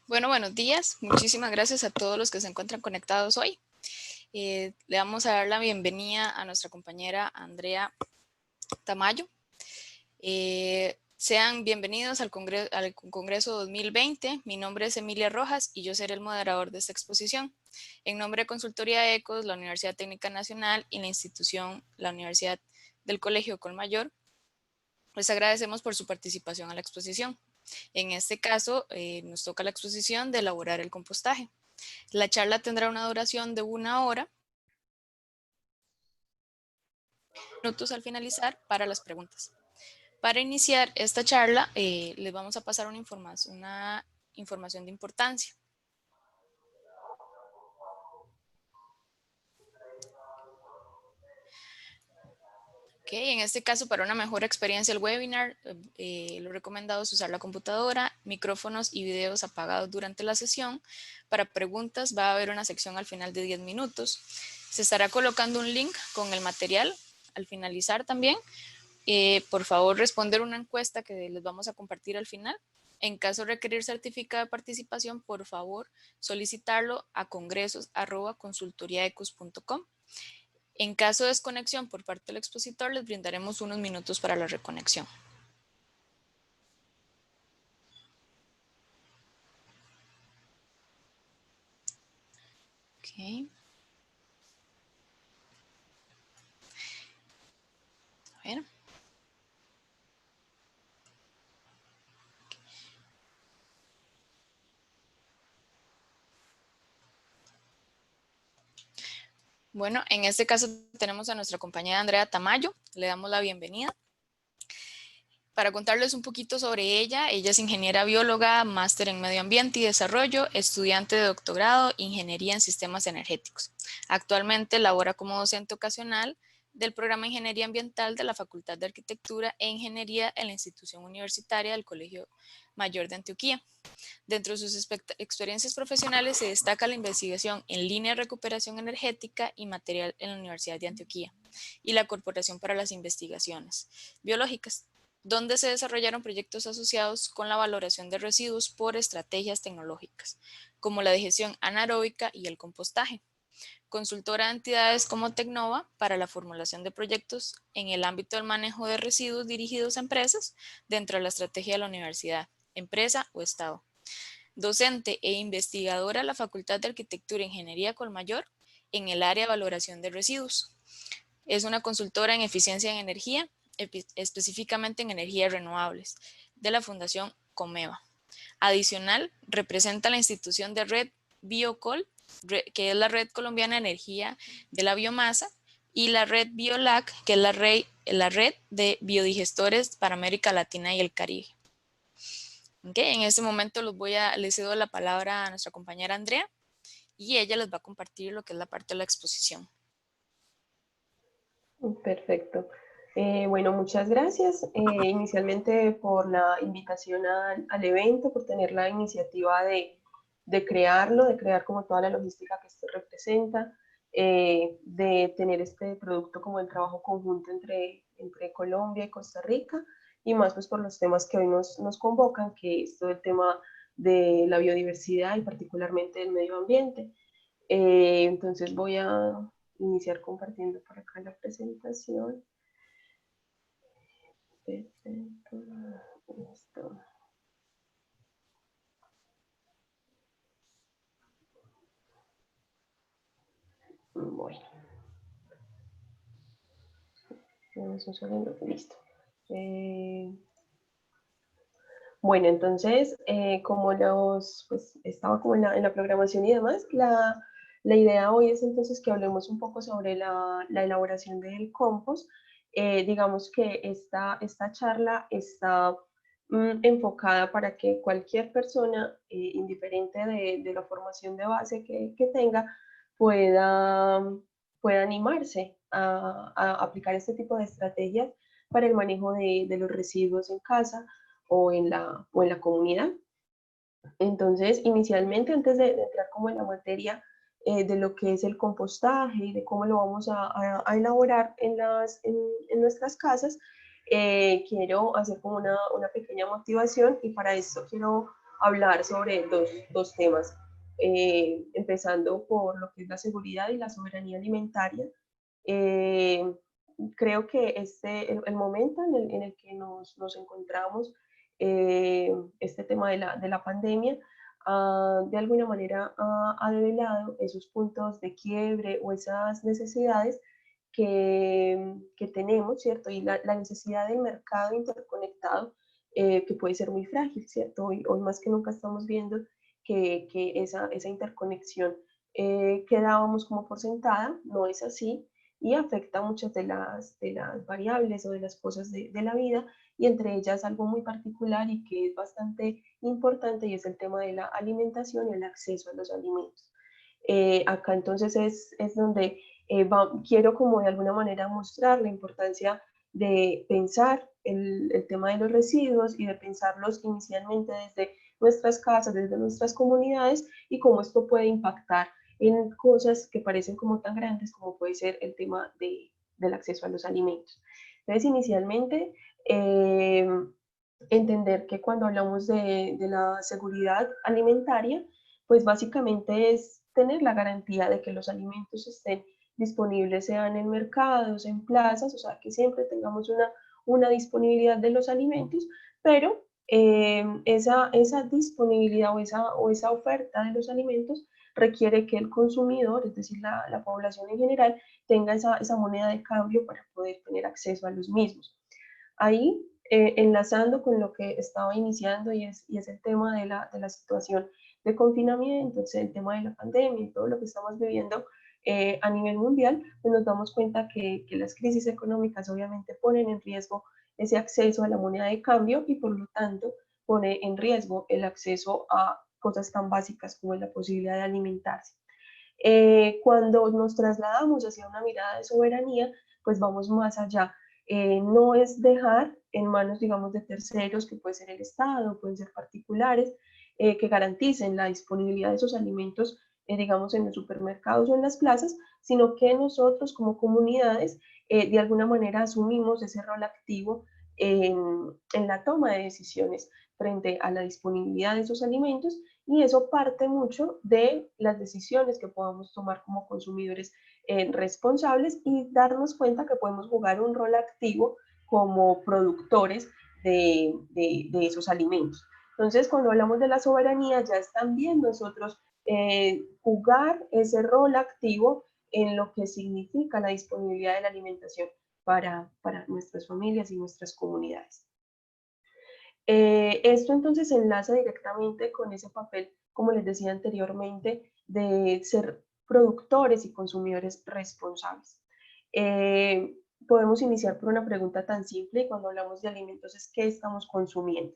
Bueno, buenos días. Muchísimas gracias a todos los que se encuentran conectados hoy. Le vamos a dar la bienvenida a nuestra compañera Andrea Tamayo. Sean bienvenidos al Congreso 2020. Mi nombre es Emilia Rojas y yo seré el moderador de esta exposición. En nombre de Consultoría ECOS, la Universidad Técnica Nacional y la institución, la Universidad del Colegio Colmayor, les agradecemos por su participación en la exposición. En este caso, nos toca la exposición de elaborar el compostaje. La charla tendrá una duración de 1 hora, minutos al finalizar para las preguntas. Para iniciar esta charla, les vamos a pasar una información de importancia. En este caso, para una mejor experiencia del webinar, lo recomendado es usar la computadora, micrófonos y videos apagados durante la sesión. Para preguntas va a haber una sección al final de 10 minutos. Se estará colocando un link con el material al finalizar también. Por favor, responder una encuesta que les vamos a compartir al final. En caso de requerir certificado de participación, por favor, solicitarlo a congresos@consultoriaecos.com. En caso de desconexión por parte del expositor, les brindaremos unos minutos para la reconexión. Okay. A ver. Bueno, en este caso tenemos a nuestra compañera Andrea Tamayo. Le damos la bienvenida. Para contarles un poquito sobre ella es ingeniera bióloga, máster en medio ambiente y desarrollo, estudiante de doctorado, ingeniería en sistemas energéticos. Actualmente labora como docente ocasional del programa de Ingeniería Ambiental de la Facultad de Arquitectura e Ingeniería en la institución universitaria del Colegio Mayor de Antioquia. Dentro de sus experiencias profesionales se destaca la investigación en línea de recuperación energética y material en la Universidad de Antioquia y la Corporación para las Investigaciones Biológicas, donde se desarrollaron proyectos asociados con la valoración de residuos por estrategias tecnológicas, como la digestión anaeróbica y el compostaje. Consultora de entidades como Tecnova para la formulación de proyectos en el ámbito del manejo de residuos dirigidos a empresas dentro de la estrategia de la universidad, empresa o Estado. Docente e investigadora de la Facultad de Arquitectura e Ingeniería Colmayor en el área de valoración de residuos. Es una consultora en eficiencia en energía, específicamente en energías renovables, de la Fundación Comeva. Adicional, representa la institución de Red Biocol, que es la Red Colombiana de Energía de la Biomasa, y la Red Biolac, que es la red de biodigestores para América Latina y el Caribe. En este momento les cedo la palabra a nuestra compañera Andrea y ella les va a compartir lo que es la parte de la exposición. Perfecto. Bueno, muchas gracias inicialmente por la invitación al evento, por tener la iniciativa de crearlo, de crear como toda la logística que esto representa, de tener este producto como el trabajo conjunto entre Colombia y Costa Rica, y más pues por los temas que hoy nos convocan, que es todo el tema de la biodiversidad y particularmente del medio ambiente. Entonces voy a iniciar compartiendo por acá la presentación. Perfecto. Listo. Bueno. Vamos un segundo. Listo. Bueno, entonces, como pues, estaba como en la programación y demás, la idea hoy es entonces que hablemos un poco sobre la elaboración del compost. Digamos que esta charla está enfocada para que cualquier persona, indiferente de la formación de base que tenga, pueda, pueda animarse a aplicar este tipo de estrategias para el manejo de los residuos en casa o en la comunidad. Entonces, inicialmente, antes de entrar como en la materia de lo que es el compostaje y de cómo lo vamos a elaborar en nuestras casas, quiero hacer como una pequeña motivación, y para esto quiero hablar sobre dos temas, empezando por lo que es la seguridad y la soberanía alimentaria. Eh, Creo que el momento en el que nos encontramos, este tema de la pandemia, de alguna manera ha develado esos puntos de quiebre o esas necesidades que tenemos, ¿cierto? Y la necesidad del mercado interconectado, que puede ser muy frágil, ¿cierto? Hoy más que nunca estamos viendo que esa interconexión que dábamos como por sentada no es así y afecta muchas de las variables o de las cosas de la vida, y entre ellas algo muy particular y que es bastante importante, y es el tema de la alimentación y el acceso a los alimentos. Acá entonces es donde quiero como de alguna manera mostrar la importancia de pensar el tema de los residuos y de pensarlos inicialmente desde nuestras casas, desde nuestras comunidades, y cómo esto puede impactar en cosas que parecen como tan grandes como puede ser el tema del acceso a los alimentos. Entonces, inicialmente, eh, entender que cuando hablamos de la seguridad alimentaria, pues básicamente es tener la garantía de que los alimentos estén disponibles, sean en mercados, en plazas, o sea, que siempre tengamos una disponibilidad de los alimentos, pero esa disponibilidad o esa oferta de los alimentos requiere que el consumidor, es decir, la población en general, tenga esa moneda de cambio para poder tener acceso a los mismos. Ahí, enlazando con lo que estaba iniciando, y es el tema de la situación de confinamiento, entonces el tema de la pandemia y todo lo que estamos viviendo a nivel mundial, pues nos damos cuenta que las crisis económicas obviamente ponen en riesgo ese acceso a la moneda de cambio, y por lo tanto pone en riesgo el acceso a cosas tan básicas como la posibilidad de alimentarse. Cuando nos trasladamos hacia una mirada de soberanía, pues vamos más allá. No es dejar en manos, digamos, de terceros, que puede ser el Estado, pueden ser particulares, que garanticen la disponibilidad de esos alimentos, digamos, en los supermercados o en las plazas, sino que nosotros como comunidades, de alguna manera asumimos ese rol activo en la toma de decisiones frente a la disponibilidad de esos alimentos, y eso parte mucho de las decisiones que podamos tomar como consumidores responsables, y darnos cuenta que podemos jugar un rol activo como productores de esos alimentos. Entonces, cuando hablamos de la soberanía, ya es también nosotros jugar ese rol activo en lo que significa la disponibilidad de la alimentación para nuestras familias y nuestras comunidades. Esto entonces se enlaza directamente con ese papel, como les decía anteriormente, de ser productores y consumidores responsables. Podemos iniciar por una pregunta tan simple, y cuando hablamos de alimentos es qué estamos consumiendo.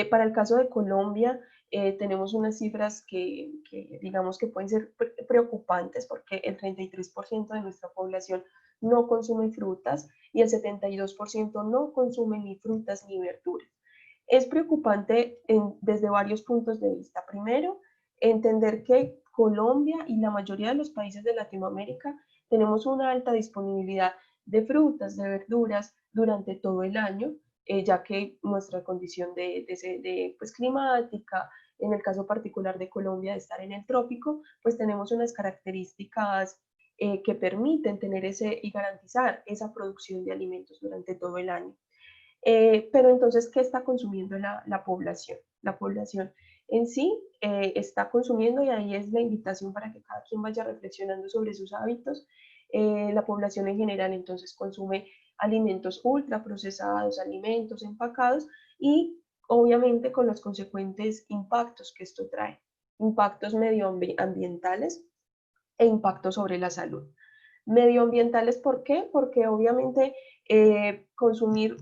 Para el caso de Colombia, tenemos unas cifras que digamos que pueden ser preocupantes, porque el 33% de nuestra población no consume frutas y el 72% no consume ni frutas ni verduras. Es preocupante desde varios puntos de vista. Primero, entender que Colombia y la mayoría de los países de Latinoamérica tenemos una alta disponibilidad de frutas, de verduras durante todo el año, ya que nuestra condición pues, climática, en el caso particular de Colombia, de estar en el trópico, pues tenemos unas características que permiten tener y garantizar esa producción de alimentos durante todo el año. Pero entonces, ¿qué está consumiendo la población? La población en sí está consumiendo, y ahí es la invitación para que cada quien vaya reflexionando sobre sus hábitos. La población en general entonces consume alimentos ultraprocesados, alimentos empacados, y obviamente con los consecuentes impactos que esto trae, impactos medioambientales e impactos sobre la salud. Medioambientales, ¿por qué? Porque obviamente consumir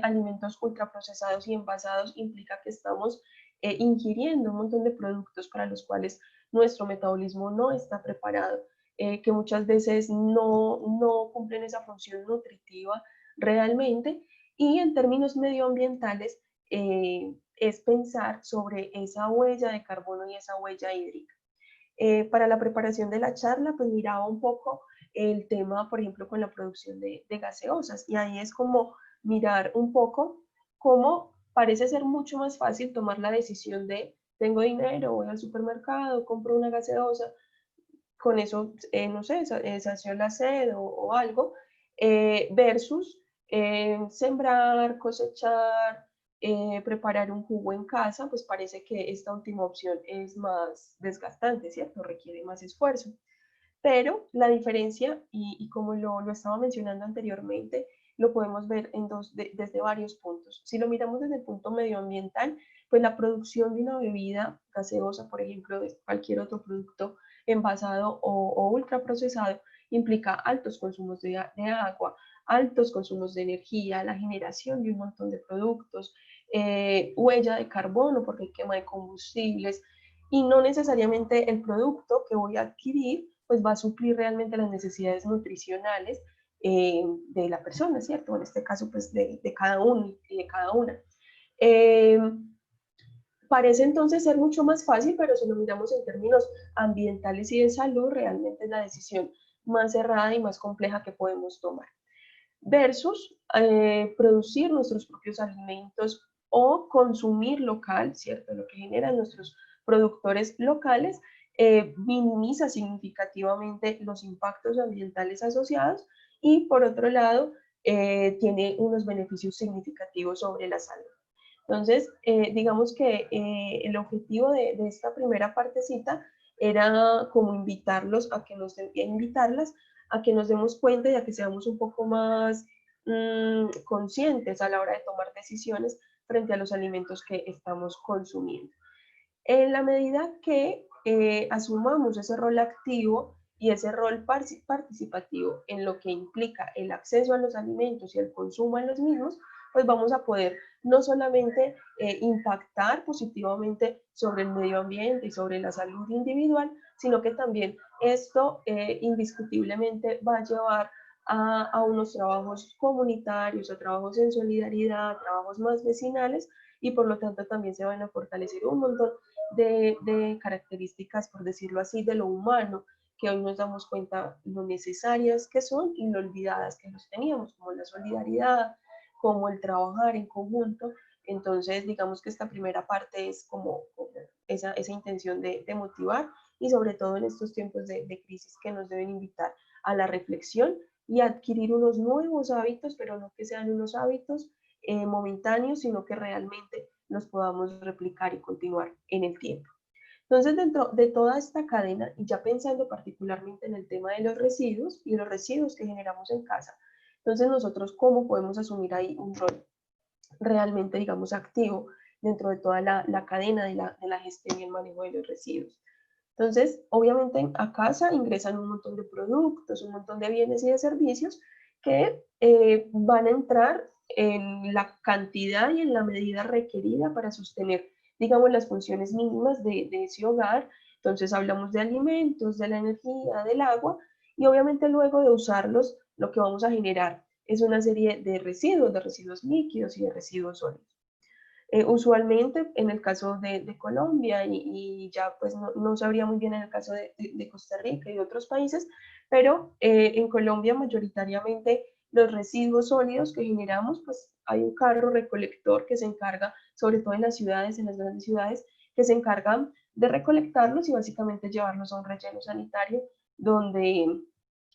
alimentos ultraprocesados y envasados implica que estamos ingiriendo un montón de productos para los cuales nuestro metabolismo no está preparado, que muchas veces no cumplen esa función nutritiva realmente. Y en términos medioambientales, es pensar sobre esa huella de carbono y esa huella hídrica. Para la preparación de la charla, pues miraba un poco el tema, por ejemplo, con la producción de gaseosas, y ahí es como mirar un poco cómo parece ser mucho más fácil tomar la decisión de tengo dinero, voy al supermercado, compro una gaseosa, con eso, no sé, sació la sed o algo, versus sembrar, cosechar, preparar un jugo en casa, pues parece que esta última opción es más desgastante, ¿cierto? Requiere más esfuerzo. Pero la diferencia, y como lo estaba mencionando anteriormente, lo podemos ver desde varios puntos. Si lo miramos desde el punto medioambiental, pues la producción de una bebida gaseosa, por ejemplo, de cualquier otro producto envasado o ultraprocesado, implica altos consumos de agua, altos consumos de energía, la generación de un montón de productos, huella de carbono porque hay quema de combustibles, y no necesariamente el producto que voy a adquirir pues va a suplir realmente las necesidades nutricionales de la persona, ¿cierto? En este caso, pues de cada uno y de cada una. Eh, Parece entonces ser mucho más fácil, pero si lo miramos en términos ambientales y de salud, realmente es la decisión más cerrada y más compleja que podemos tomar. Versus producir nuestros propios alimentos o consumir local, ¿cierto? Lo que generan nuestros productores locales minimiza significativamente los impactos ambientales asociados y por otro lado tiene unos beneficios significativos sobre la salud. Entonces, digamos que el objetivo de esta primera partecita era como invitarlas a que nos demos cuenta y a que seamos un poco más conscientes a la hora de tomar decisiones frente a los alimentos que estamos consumiendo. En la medida que asumamos ese rol activo y ese rol participativo en lo que implica el acceso a los alimentos y el consumo de los mismos, pues vamos a poder no solamente impactar positivamente sobre el medio ambiente y sobre la salud individual, sino que también esto indiscutiblemente va a llevar a unos trabajos comunitarios, a trabajos en solidaridad, a trabajos más vecinales, y por lo tanto también se van a fortalecer un montón de características, por decirlo así, de lo humano, que hoy nos damos cuenta lo necesarias que son y lo olvidadas que nos teníamos, como la solidaridad, como el trabajar en conjunto. Entonces, digamos que esta primera parte es como esa intención de motivar y sobre todo en estos tiempos de crisis que nos deben invitar a la reflexión y a adquirir unos nuevos hábitos, pero no que sean unos hábitos momentáneos, sino que realmente los podamos replicar y continuar en el tiempo. Entonces, dentro de toda esta cadena, y ya pensando particularmente en el tema de los residuos y los residuos que generamos en casa, entonces nosotros cómo podemos asumir ahí un rol realmente, digamos, activo dentro de toda la cadena de la gestión y el manejo de los residuos. Entonces, obviamente a casa ingresan un montón de productos, un montón de bienes y de servicios que van a entrar en la cantidad y en la medida requerida para sostener, digamos, las funciones mínimas de ese hogar. Entonces, hablamos de alimentos, de la energía, del agua, y obviamente luego de usarlos, lo que vamos a generar es una serie de residuos líquidos y de residuos sólidos. Usualmente en el caso de Colombia y ya pues no sabría muy bien en el caso de Costa Rica y de otros países, pero en Colombia mayoritariamente los residuos sólidos que generamos, pues hay un carro recolector que se encarga, sobre todo en las ciudades, en las grandes ciudades, que se encargan de recolectarlos y básicamente llevarlos a un relleno sanitario donde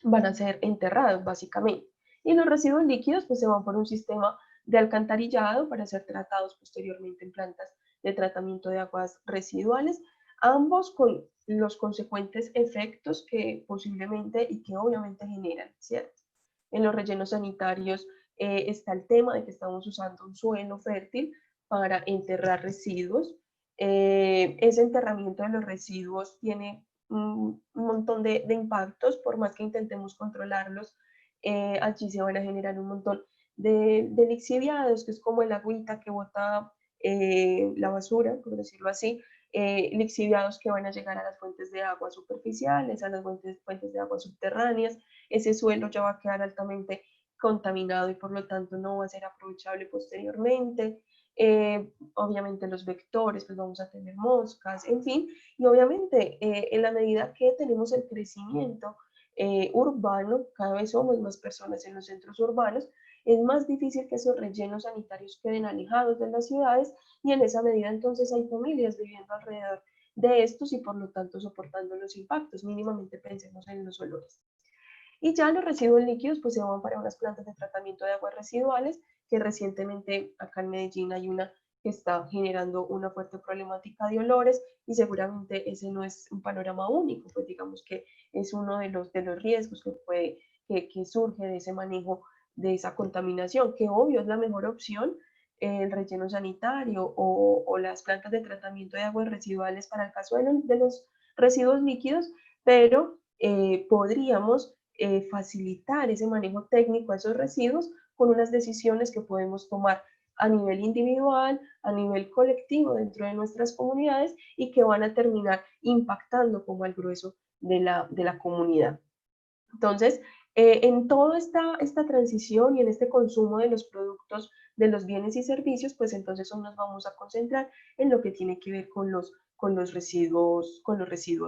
van a ser enterrados básicamente. Y los residuos líquidos pues se van por un sistema de alcantarillado para ser tratados posteriormente en plantas de tratamiento de aguas residuales, ambos con los consecuentes efectos que posiblemente y que obviamente generan, ¿cierto? En los rellenos sanitarios está el tema de que estamos usando un suelo fértil para enterrar residuos. Ese enterramiento de los residuos tiene un montón de impactos, por más que intentemos controlarlos, allí se van a generar un montón de lixiviados, que es como el agüita que bota la basura, por decirlo así, lixiviados que van a llegar a las fuentes de agua superficiales, a las fuentes de agua subterráneas. Ese suelo ya va a quedar altamente contaminado y por lo tanto no va a ser aprovechable posteriormente. Obviamente los vectores, pues vamos a tener moscas, en fin, y obviamente en la medida que tenemos el crecimiento urbano, cada vez somos más personas en los centros urbanos, es más difícil que esos rellenos sanitarios queden alejados de las ciudades y en esa medida entonces hay familias viviendo alrededor de estos y por lo tanto soportando los impactos. Mínimamente pensemos en los olores. Y ya los residuos líquidos pues se van para unas plantas de tratamiento de aguas residuales, que recientemente acá en Medellín hay una que está generando una fuerte problemática de olores y seguramente ese no es un panorama único, pues digamos que es uno de los riesgos que surge de ese manejo de esa contaminación, que obvio es la mejor opción, el relleno sanitario o las plantas de tratamiento de aguas residuales para el caso de los residuos líquidos, pero podríamos facilitar ese manejo técnico a esos residuos con unas decisiones que podemos tomar a nivel individual, a nivel colectivo dentro de nuestras comunidades y que van a terminar impactando como al grueso de la comunidad. Entonces, en toda esta transición y en este consumo de los productos, de los bienes y servicios, pues entonces nos vamos a concentrar en lo que tiene que ver con los residuos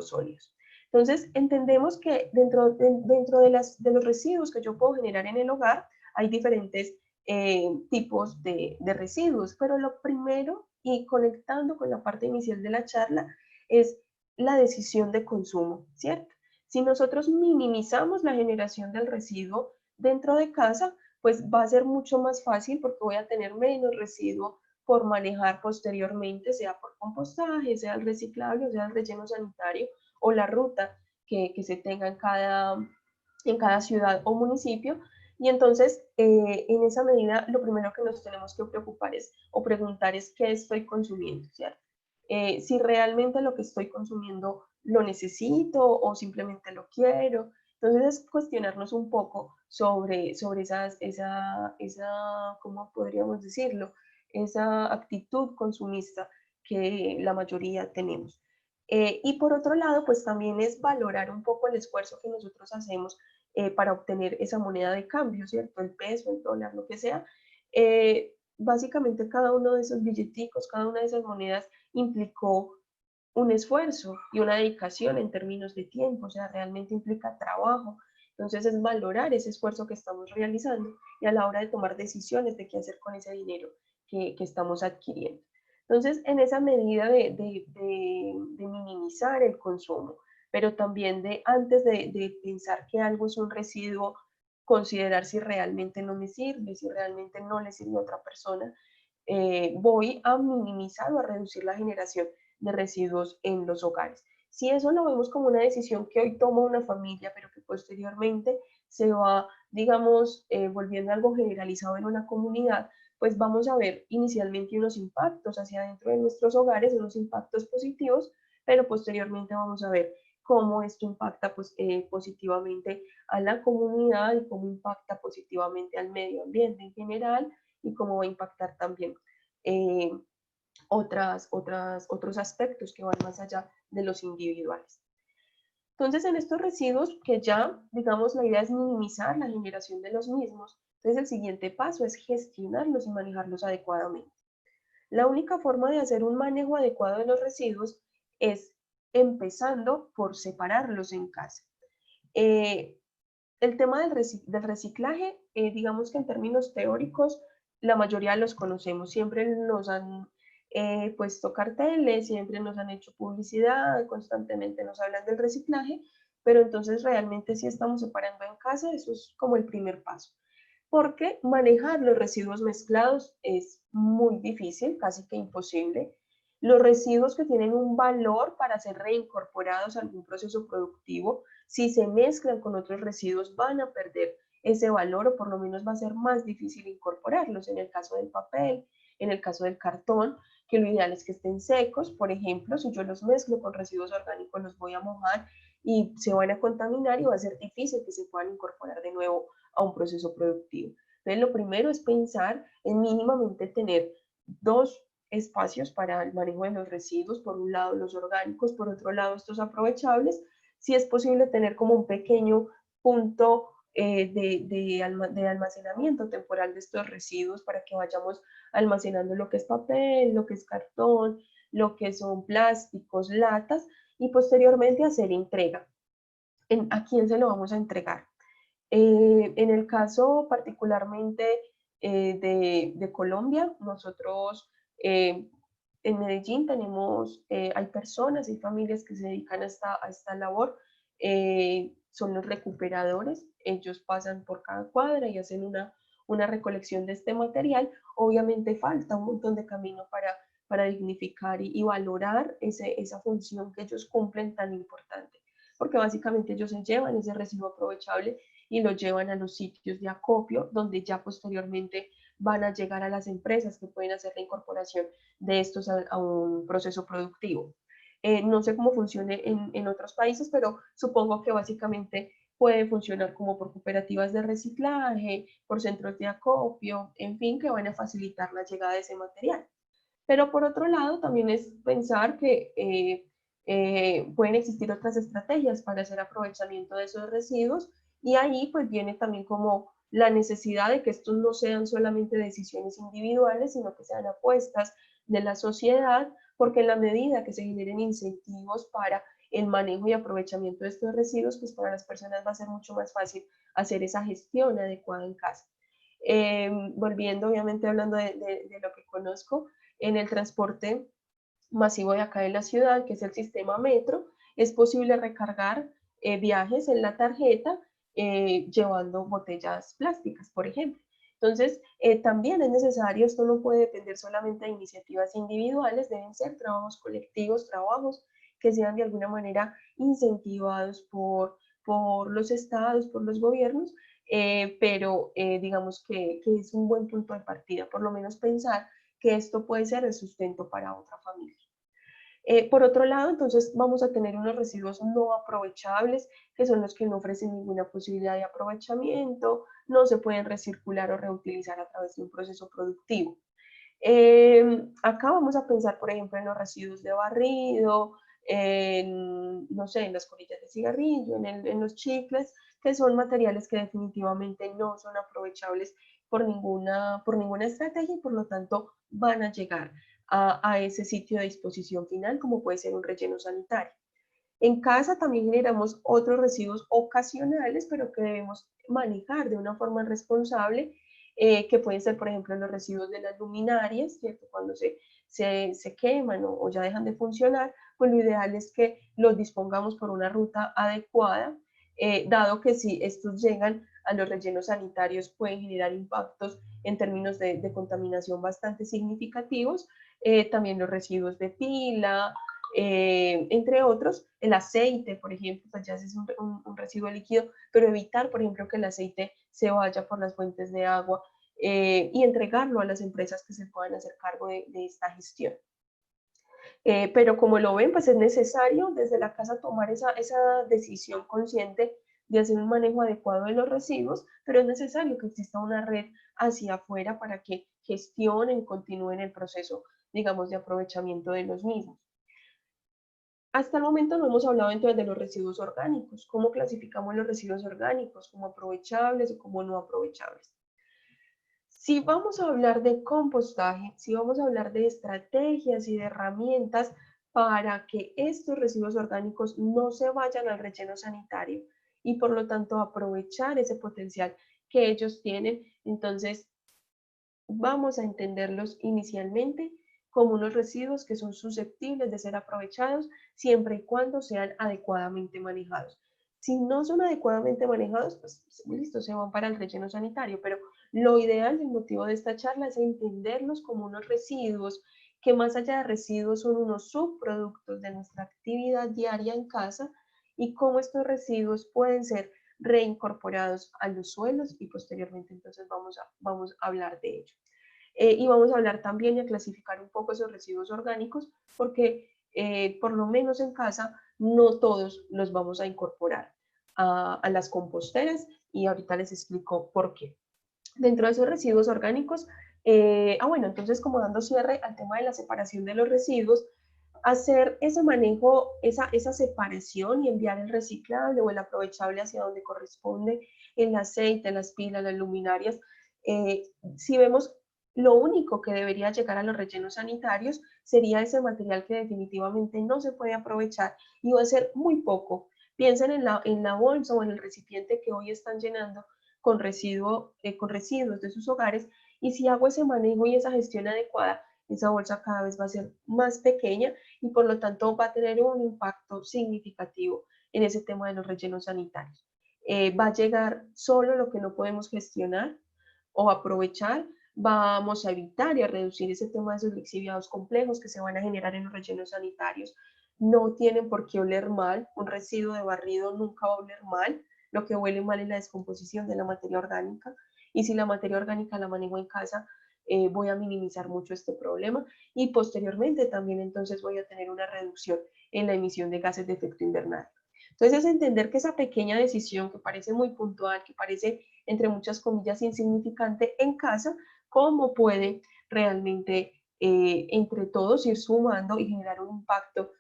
sólidos. Entonces, entendemos que dentro de los residuos que yo puedo generar en el hogar, hay diferentes tipos de residuos, pero lo primero, y conectando con la parte inicial de la charla, es la decisión de consumo, ¿cierto? Si nosotros minimizamos la generación del residuo dentro de casa, pues va a ser mucho más fácil porque voy a tener menos residuo por manejar posteriormente, sea por compostaje, sea el reciclable, sea el relleno sanitario o la ruta que se tenga en cada ciudad o municipio. Y entonces, en esa medida, lo primero que nos tenemos que preocupar es o preguntar es qué estoy consumiendo, ¿cierto? Si realmente lo que estoy consumiendo lo necesito o simplemente lo quiero. Entonces es cuestionarnos un poco sobre ¿cómo podríamos decirlo? Esa actitud consumista que la mayoría tenemos. Y por otro lado, pues también es valorar un poco el esfuerzo que nosotros hacemos para obtener esa moneda de cambio, ¿cierto? El peso, el dólar, lo que sea. Básicamente cada uno de esos billeticos, cada una de esas monedas implicó un esfuerzo y una dedicación en términos de tiempo, o sea, realmente implica trabajo. Entonces es valorar ese esfuerzo que estamos realizando y a la hora de tomar decisiones de qué hacer con ese dinero que estamos adquiriendo. Entonces, en esa medida de minimizar el consumo, pero también de antes de pensar que algo es un residuo, considerar si realmente no me sirve, si realmente no le sirve a otra persona, voy a minimizar o a reducir la generación de residuos en los hogares. Si eso lo vemos como una decisión que hoy toma una familia, pero que posteriormente se va, digamos, volviendo algo generalizado en una comunidad, pues vamos a ver inicialmente unos impactos hacia adentro de nuestros hogares, unos impactos positivos, pero posteriormente vamos a ver cómo esto impacta pues, positivamente a la comunidad y cómo impacta positivamente al medio ambiente en general y cómo va a impactar también eh, otros aspectos que van más allá de los individuales. Entonces, en estos residuos que ya, digamos, la idea es minimizar la generación de los mismos, entonces el siguiente paso es gestionarlos y manejarlos adecuadamente. La única forma de hacer un manejo adecuado de los residuos es empezando por separarlos en casa. Eh, el tema del reciclaje, digamos que en términos teóricos, la mayoría los conocemos, siempre nos han puesto carteles, siempre nos han hecho publicidad, constantemente nos hablan del reciclaje, pero entonces realmente si estamos separando en casa, eso es como el primer paso. Porque manejar los residuos mezclados es muy difícil, casi que imposible. Los residuos que tienen un valor para ser reincorporados a algún proceso productivo, si se mezclan con otros residuos, van a perder ese valor o por lo menos va a ser más difícil incorporarlos. En el caso del papel, en el caso del cartón, que lo ideal es que estén secos. Por ejemplo, si yo los mezclo con residuos orgánicos, los voy a mojar y se van a contaminar y va a ser difícil que se puedan incorporar de nuevo a un proceso productivo. Entonces, lo primero es pensar en mínimamente tener dos espacios para el manejo de los residuos, por un lado los orgánicos, por otro lado estos aprovechables, si es posible tener como un pequeño punto de almacenamiento temporal de estos residuos para que vayamos almacenando lo que es papel, lo que es cartón, lo que son plásticos, latas y posteriormente hacer entrega. ¿A quién se lo vamos a entregar? En el caso particularmente de Colombia. Nosotros en Medellín tenemos, hay personas y familias que se dedican a esta labor, son los recuperadores. Ellos pasan por cada cuadra y hacen una recolección de este material. Obviamente falta un montón de camino para dignificar y valorar esa función que ellos cumplen tan importante, porque básicamente ellos se llevan ese residuo aprovechable y lo llevan a los sitios de acopio, donde ya posteriormente van a llegar a las empresas que pueden hacer la incorporación de estos a un proceso productivo. No sé cómo funcione en otros países, pero supongo que básicamente puede funcionar como por cooperativas de reciclaje, por centros de acopio, en fin, que van a facilitar la llegada de ese material. Pero por otro lado, también es pensar que pueden existir otras estrategias para hacer aprovechamiento de esos residuos, y ahí pues viene también como la necesidad de que estos no sean solamente decisiones individuales, sino que sean apuestas de la sociedad, porque en la medida que se generen incentivos para el manejo y aprovechamiento de estos residuos, pues para las personas va a ser mucho más fácil hacer esa gestión adecuada en casa. Volviendo, obviamente, hablando de lo que conozco, en el transporte masivo de acá de la ciudad, que es el sistema metro, es posible recargar viajes en la tarjeta llevando botellas plásticas, por ejemplo. Entonces, también es necesario, esto no puede depender solamente de iniciativas individuales, deben ser trabajos colectivos, trabajos que sean de alguna manera incentivados por los estados, por los gobiernos, pero digamos que es un buen punto de partida, por lo menos pensar que esto puede ser el sustento para otra familia. Por otro lado, entonces vamos a tener unos residuos no aprovechables, que son los que no ofrecen ninguna posibilidad de aprovechamiento, no se pueden recircular o reutilizar a través de un proceso productivo. Acá vamos a pensar, por ejemplo, en los residuos de barrido, no sé, en las colillas de cigarrillo, en los chicles, que son materiales que definitivamente no son aprovechables por ninguna estrategia, y por lo tanto van a llegar a ese sitio de disposición final, como puede ser un relleno sanitario. En casa también generamos otros residuos ocasionales, pero que debemos manejar de una forma responsable, que pueden ser, por ejemplo, los residuos de las luminarias, ¿cierto? Cuando se queman o ya dejan de funcionar, pues lo ideal es que los dispongamos por una ruta adecuada, dado que si estos llegan a los rellenos sanitarios pueden generar impactos en términos de contaminación bastante significativos. También los residuos de pila, entre otros, el aceite, por ejemplo, pues ya es un residuo líquido, pero evitar, por ejemplo, que el aceite se vaya por las fuentes de agua, y entregarlo a las empresas que se puedan hacer cargo de esta gestión. Pero como lo ven, pues es necesario desde la casa tomar esa decisión consciente de hacer un manejo adecuado de los residuos, pero es necesario que exista una red hacia afuera para que gestionen, continúen el proceso, digamos, de aprovechamiento de los mismos. Hasta el momento no hemos hablado entonces de los residuos orgánicos. ¿Cómo clasificamos los residuos orgánicos? ¿Como aprovechables o como no aprovechables? Si vamos a hablar de compostaje, si vamos a hablar de estrategias y de herramientas para que estos residuos orgánicos no se vayan al relleno sanitario y por lo tanto aprovechar ese potencial que ellos tienen, entonces vamos a entenderlos inicialmente como unos residuos que son susceptibles de ser aprovechados siempre y cuando sean adecuadamente manejados. Si no son adecuadamente manejados, pues listo, se van para el relleno sanitario, pero lo ideal, el motivo de esta charla es entenderlos como unos residuos que, más allá de residuos, son unos subproductos de nuestra actividad diaria en casa, y cómo estos residuos pueden ser reincorporados a los suelos, y posteriormente entonces vamos a hablar de ello. Y vamos a hablar también y a clasificar un poco esos residuos orgánicos, porque por lo menos en casa no todos los vamos a incorporar a las composteras, y ahorita les explico por qué. Dentro de esos residuos orgánicos, bueno, entonces, como dando cierre al tema de la separación de los residuos, hacer ese manejo, esa separación y enviar el reciclable o el aprovechable hacia donde corresponde, el aceite, las pilas, las luminarias. Si vemos, lo único que debería llegar a los rellenos sanitarios sería ese material que definitivamente no se puede aprovechar y va a ser muy poco. Piensen en la bolsa o en el recipiente que hoy están llenando con residuos de sus hogares, Y si hago ese manejo y esa gestión adecuada, esa bolsa cada vez va a ser más pequeña y por lo tanto va a tener un impacto significativo en ese tema de los rellenos sanitarios. Va a llegar solo lo que no podemos gestionar o aprovechar, vamos a evitar y a reducir ese tema de esos lixiviados complejos que se van a generar en los rellenos sanitarios. No tienen por qué oler mal, un residuo de barrido nunca va a oler mal, lo que huele mal es la descomposición de la materia orgánica, y si la materia orgánica la manejo en casa, voy a minimizar mucho este problema, y posteriormente también entonces voy a tener una reducción en la emisión de gases de efecto invernadero. Entonces es entender que esa pequeña decisión que parece muy puntual, que parece entre muchas comillas insignificante en casa, cómo puede realmente entre todos ir sumando y generar un impacto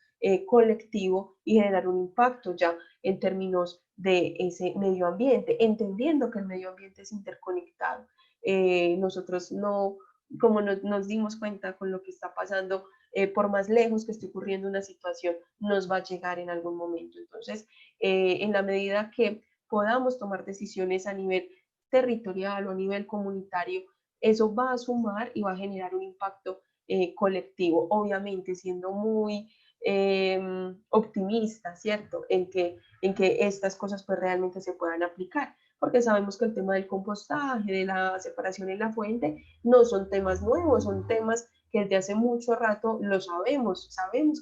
colectivo y generar un impacto ya en términos de ese medio ambiente, entendiendo que el medio ambiente es interconectado. Nosotros no, como nos dimos cuenta con lo que está pasando, por más lejos que esté ocurriendo una situación, nos va a llegar en algún momento. Entonces, en la medida que podamos tomar decisiones a nivel territorial o a nivel comunitario, eso va a sumar y va a generar un impacto colectivo, obviamente siendo muy optimista, ¿cierto? En que estas cosas pues realmente se puedan aplicar, porque sabemos que el tema del compostaje, de la separación en la fuente, no son temas nuevos, son temas que desde hace mucho rato lo sabemos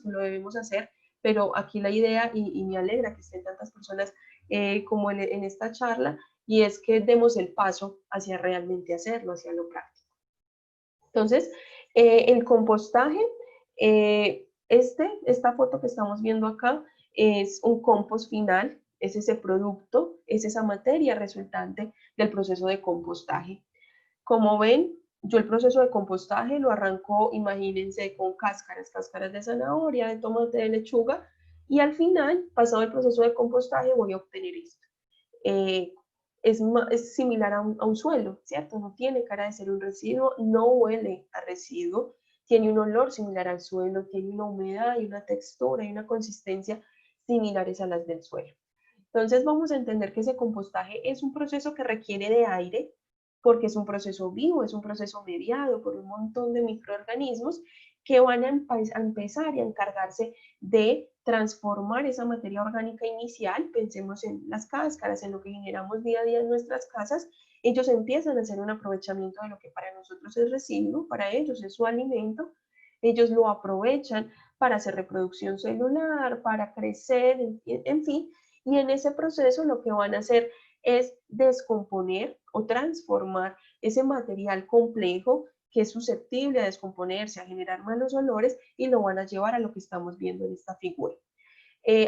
que lo debemos hacer, pero aquí la idea, y me alegra que estén tantas personas como en esta charla, y es que demos el paso hacia realmente hacerlo, hacia lo práctico. Entonces, el compostaje, esta foto que estamos viendo acá es un compost final, es ese producto, es esa materia resultante del proceso de compostaje. Como ven, yo el proceso de compostaje lo arranco, imagínense, con cáscaras de zanahoria, de tomate, de lechuga, y al final, pasado el proceso de compostaje, voy a obtener esto. Eh, es similar a un suelo, ¿cierto? No tiene cara de ser un residuo, no huele a residuo, tiene un olor similar al suelo, tiene una humedad y una textura y una consistencia similares a las del suelo. Entonces vamos a entender que ese compostaje es un proceso que requiere de aire, porque es un proceso vivo, es un proceso mediado por un montón de microorganismos que van a empezar y a encargarse de transformar esa materia orgánica inicial. Pensemos en las cáscaras, en lo que generamos día a día en nuestras casas. Ellos empiezan a hacer un aprovechamiento de lo que para nosotros es residuo, para ellos es su alimento. Ellos lo aprovechan para hacer reproducción celular, para crecer, en fin, y en ese proceso lo que van a hacer es descomponer o transformar ese material complejo que es susceptible a descomponerse, a generar malos olores, y lo van a llevar a lo que estamos viendo en esta figura.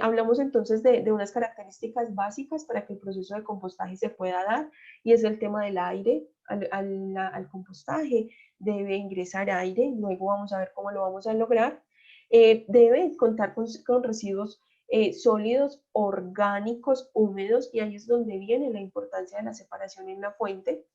Hablamos entonces de unas características básicas para que el proceso de compostaje se pueda dar, y es el tema del aire. Al compostaje debe ingresar aire, luego vamos a ver cómo lo vamos a lograr. Debe contar con residuos sólidos, orgánicos, húmedos, y ahí es donde viene la importancia de la separación en la fuente.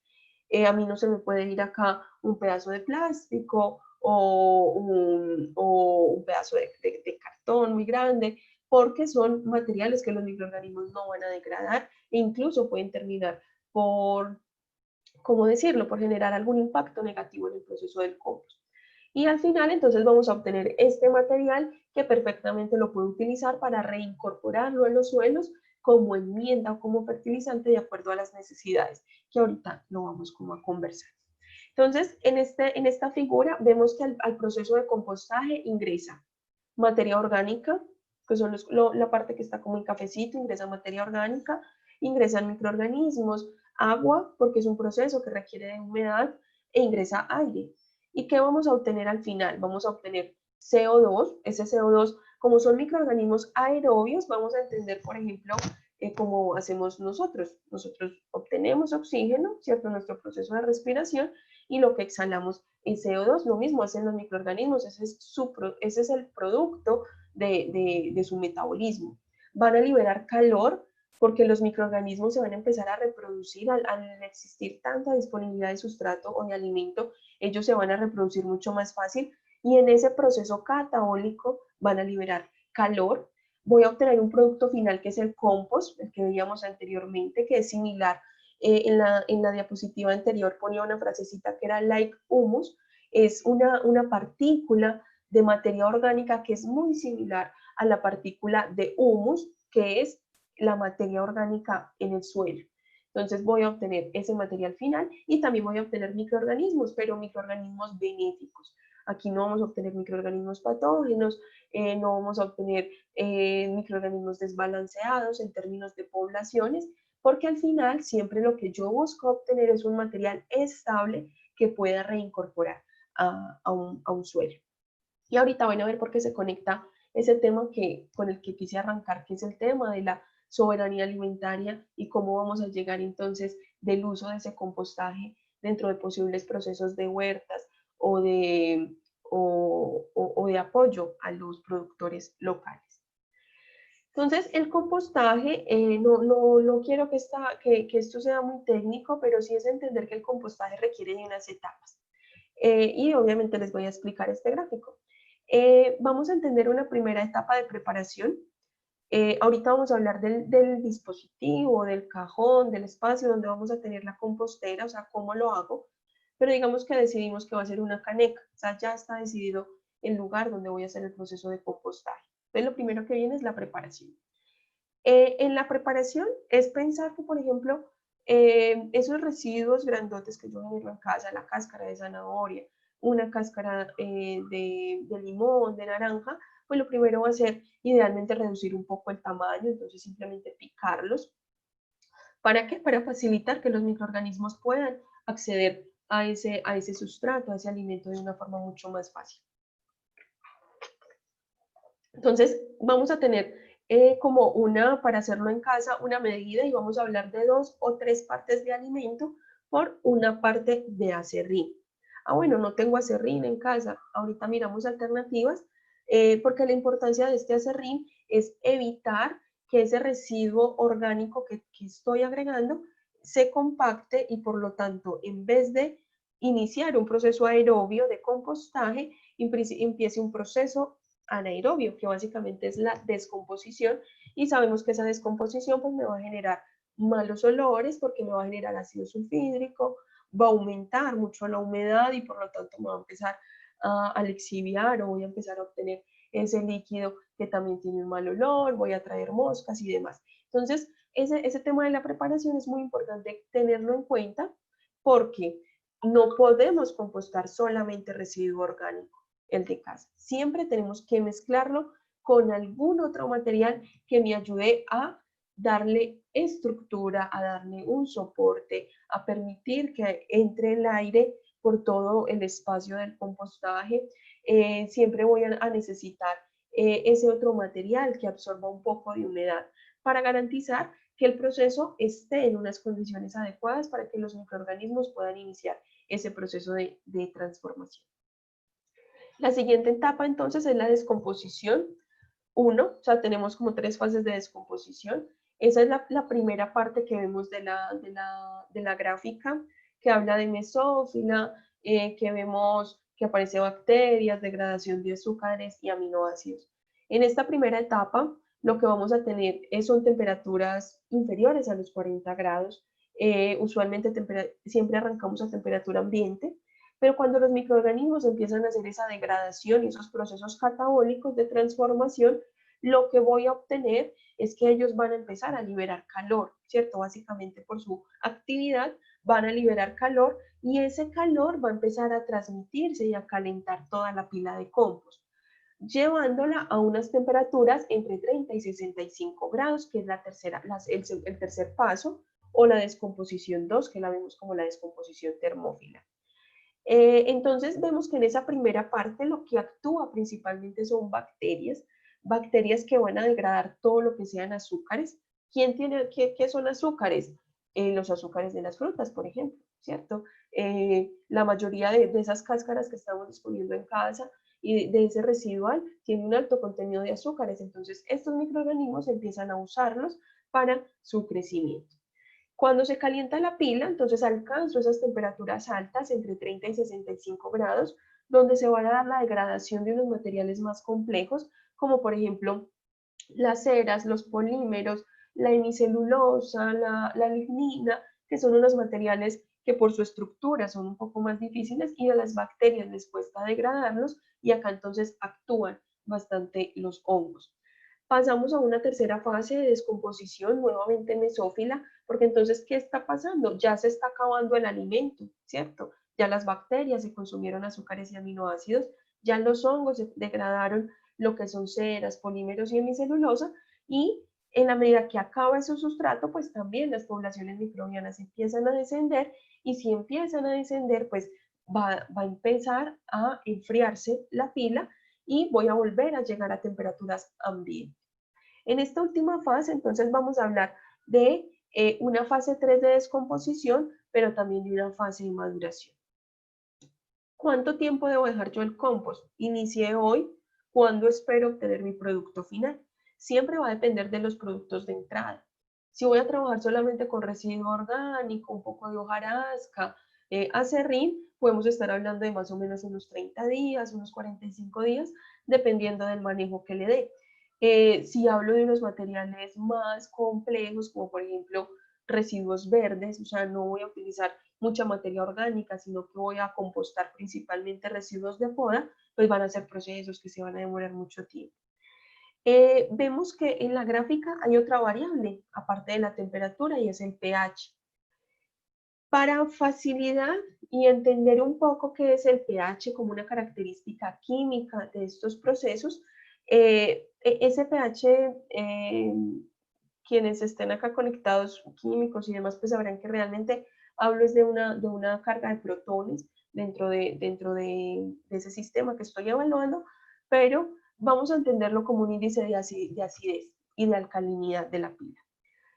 A mí no se me puede ir acá un pedazo de plástico o un pedazo de cartón muy grande, porque son materiales que los microorganismos no van a degradar e incluso pueden terminar por, ¿cómo decirlo?, por generar algún impacto negativo en el proceso del compost. Y al final entonces vamos a obtener este material que perfectamente lo puedo utilizar para reincorporarlo en los suelos como enmienda o como fertilizante de acuerdo a las necesidades, que ahorita lo vamos como a conversar. Entonces, en esta figura vemos que al proceso de compostaje ingresa materia orgánica, que son la parte que está como en cafecito, ingresa materia orgánica, ingresan microorganismos, agua, porque es un proceso que requiere de humedad, e ingresa aire. ¿Y qué vamos a obtener al final? Vamos a obtener CO2, ese CO2, como son microorganismos aerobios, vamos a entender, por ejemplo, cómo hacemos nosotros. Nosotros obtenemos oxígeno, ¿cierto? Nuestro proceso de respiración, y lo que exhalamos es CO2, lo mismo hacen los microorganismos, ese es el producto de su metabolismo. Van a liberar calor porque los microorganismos se van a empezar a reproducir al existir tanta disponibilidad de sustrato o de alimento, ellos se van a reproducir mucho más fácil, y en ese proceso catabólico van a liberar calor. Voy a obtener un producto final que es el compost, el que veíamos anteriormente, que es similar en la diapositiva anterior ponía una frasecita que era like humus, es una partícula de materia orgánica que es muy similar a la partícula de humus, que es la materia orgánica en el suelo. Entonces voy a obtener ese material final y también voy a obtener microorganismos, pero microorganismos benéficos. Aquí no vamos a obtener microorganismos patógenos, no vamos a obtener microorganismos desbalanceados en términos de poblaciones, porque al final siempre lo que yo busco obtener es un material estable que pueda reincorporar a un suelo. Y ahorita van a ver por qué se conecta ese tema con el que quise arrancar, que es el tema de la soberanía alimentaria y cómo vamos a llegar entonces del uso de ese compostaje dentro de posibles procesos de huertas o de apoyo a los productores locales. Entonces, el compostaje, no quiero que esto sea muy técnico, pero sí es entender que el compostaje requiere de unas etapas. Y obviamente les voy a explicar este gráfico. Vamos a entender una primera etapa de preparación. Ahorita vamos a hablar del dispositivo, del cajón, del espacio donde vamos a tener la compostera, o sea, cómo lo hago. Pero digamos que decidimos que va a ser una caneca, o sea, ya está decidido el lugar donde voy a hacer el proceso de compostaje. Entonces, lo primero que viene es la preparación. En la preparación es pensar que, por ejemplo, esos residuos grandotes que yo genero en casa, la cáscara de zanahoria, una cáscara de limón, de naranja, pues lo primero va a ser idealmente reducir un poco el tamaño, entonces simplemente picarlos. ¿Para qué? Para facilitar que los microorganismos puedan acceder a ese sustrato, a ese alimento de una forma mucho más fácil. Entonces, vamos a tener como para hacerlo en casa, una medida y vamos a hablar de 2 o 3 partes de alimento por una parte de aserrín. Bueno, no tengo aserrín en casa. Ahorita miramos alternativas porque la importancia de este aserrín es evitar que ese residuo orgánico que estoy agregando se compacte y por lo tanto, en vez de iniciar un proceso aerobio de compostaje, empiece un proceso anaerobio, que básicamente es la descomposición, y sabemos que esa descomposición pues me va a generar malos olores porque me va a generar ácido sulfídrico, va a aumentar mucho la humedad y por lo tanto me va a empezar a lixiviar o voy a empezar a obtener ese líquido que también tiene un mal olor, voy a traer moscas y demás. Entonces, ese tema de la preparación es muy importante tenerlo en cuenta porque no podemos compostar solamente residuo orgánico, el de casa. Siempre tenemos que mezclarlo con algún otro material que me ayude a darle estructura, a darle un soporte, a permitir que entre el aire por todo el espacio del compostaje. Siempre voy a necesitar ese otro material que absorba un poco de humedad para garantizar que el proceso esté en unas condiciones adecuadas para que los microorganismos puedan iniciar ese proceso de transformación. La siguiente etapa entonces es la descomposición. O sea, tenemos como 3 fases de descomposición. Esa es la primera parte que vemos de la gráfica, que habla de mesófila, que vemos que aparece bacterias, degradación de azúcares y aminoácidos. En esta primera etapa, lo que vamos a tener son temperaturas inferiores a los 40 grados. Usualmente siempre arrancamos a temperatura ambiente, pero cuando los microorganismos empiezan a hacer esa degradación y esos procesos catabólicos de transformación, lo que voy a obtener es que ellos van a empezar a liberar calor, ¿cierto? Básicamente por su actividad van a liberar calor y ese calor va a empezar a transmitirse y a calentar toda la pila de compost, llevándola a unas temperaturas entre 30 y 65 grados, que es el tercer paso, o la descomposición 2, que la vemos como la descomposición termófila. Entonces vemos que en esa primera parte lo que actúa principalmente son bacterias que van a degradar todo lo que sean azúcares. ¿Qué son azúcares? Los azúcares de las frutas, por ejemplo, ¿cierto? La mayoría de esas cáscaras que estamos disponiendo en casa y de ese residual tiene un alto contenido de azúcares, entonces estos microorganismos empiezan a usarlos para su crecimiento. Cuando se calienta la pila, entonces alcanzo esas temperaturas altas entre 30 y 65 grados, donde se va a dar la degradación de unos materiales más complejos, como por ejemplo las ceras, los polímeros, la hemicelulosa, la lignina, que son unos materiales que por su estructura son un poco más difíciles y a las bacterias les cuesta degradarlos y acá entonces actúan bastante los hongos. Pasamos a una tercera fase de descomposición, nuevamente mesófila, porque entonces, ¿qué está pasando? Ya se está acabando el alimento, ¿cierto? Ya las bacterias se consumieron azúcares y aminoácidos, ya los hongos se degradaron lo que son ceras, polímeros y hemicelulosa, y en la medida que acaba ese sustrato, pues también las poblaciones microbianas empiezan a descender, y si empiezan a descender, pues va a empezar a enfriarse la pila y voy a volver a llegar a temperaturas ambientes. En esta última fase, entonces, vamos a hablar de una fase 3 de descomposición, pero también de una fase de maduración. ¿Cuánto tiempo debo dejar yo el compost? Inicié hoy, ¿cuándo espero obtener mi producto final? Siempre va a depender de los productos de entrada. Si voy a trabajar solamente con residuo orgánico, un poco de hojarasca, acerrín, podemos estar hablando de más o menos unos 30 días, unos 45 días, dependiendo del manejo que le dé. Si hablo de unos materiales más complejos, como por ejemplo residuos verdes, o sea, no voy a utilizar mucha materia orgánica, sino que voy a compostar principalmente residuos de poda, pues van a ser procesos que se van a demorar mucho tiempo. Vemos que en la gráfica hay otra variable, aparte de la temperatura, y es el pH. Para facilidad y entender un poco qué es el pH como una característica química de estos procesos, ese pH, quienes estén acá conectados, químicos y demás, pues sabrán que realmente hablo es de una carga de protones dentro de ese sistema que estoy evaluando, pero vamos a entenderlo como un índice de acidez y de alcalinidad de la pila.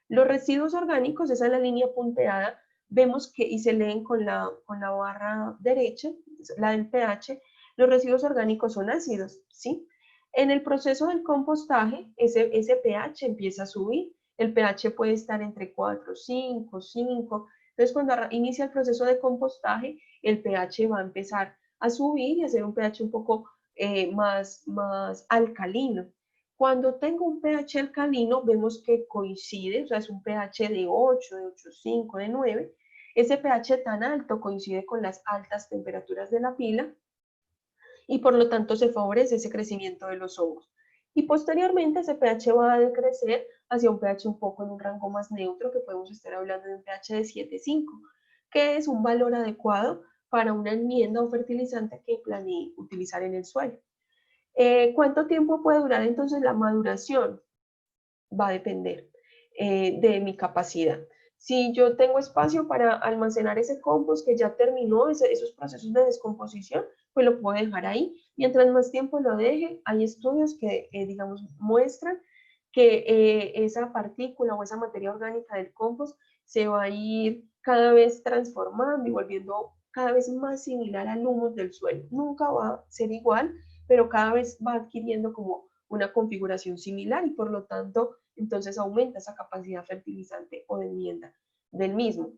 Los residuos orgánicos, esa es la línea punteada, vemos que, y se leen con la barra derecha, la del pH, los residuos orgánicos son ácidos, ¿sí? En el proceso del compostaje, ese pH empieza a subir, el pH puede estar entre 4, 5, 5, entonces cuando inicia el proceso de compostaje, el pH va a empezar a subir y a ser un pH un poco más alcalino. Cuando tengo un pH alcalino, vemos que coincide, o sea, es un pH de 8, de 8,5, de 9. Ese pH tan alto coincide con las altas temperaturas de la pila y por lo tanto se favorece ese crecimiento de los hongos. Y posteriormente ese pH va a decrecer hacia un pH un poco en un rango más neutro, que podemos estar hablando de un pH de 7,5, que es un valor adecuado para una enmienda o fertilizante que planee utilizar en el suelo. ¿Cuánto tiempo puede durar entonces la maduración? Va a depender de mi capacidad. Si yo tengo espacio para almacenar ese compost que ya terminó esos procesos de descomposición, pues lo puedo dejar ahí. Mientras más tiempo lo deje, hay estudios que, digamos, muestran que esa partícula o esa materia orgánica del compost se va a ir cada vez transformando y volviendo cada vez más similar al humus del suelo. Nunca va a ser igual, pero cada vez va adquiriendo como una configuración similar y por lo tanto entonces aumenta esa capacidad fertilizante o de enmienda del mismo.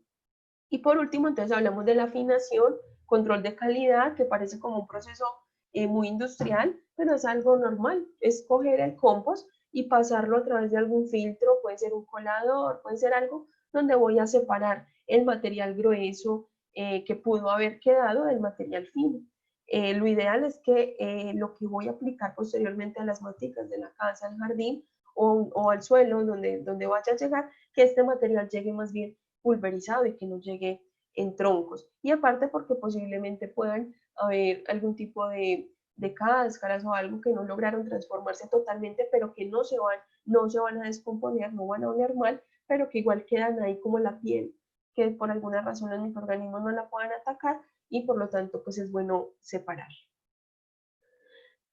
Y por último, entonces hablamos de la afinación, control de calidad, que parece como un proceso muy industrial, pero es algo normal, es coger el compost y pasarlo a través de algún filtro, puede ser un colador, puede ser algo donde voy a separar el material grueso que pudo haber quedado del material fino. Lo ideal es que lo que voy a aplicar posteriormente a las maticas de la casa, al jardín o al suelo donde vaya a llegar, que este material llegue más bien pulverizado y que no llegue en troncos. Y aparte porque posiblemente puedan haber algún tipo de cáscaras o algo que no lograron transformarse totalmente, pero que no se van a descomponer, no van a oler mal, pero que igual quedan ahí como la piel, que por alguna razón los microorganismos no la puedan atacar y por lo tanto pues es bueno separar.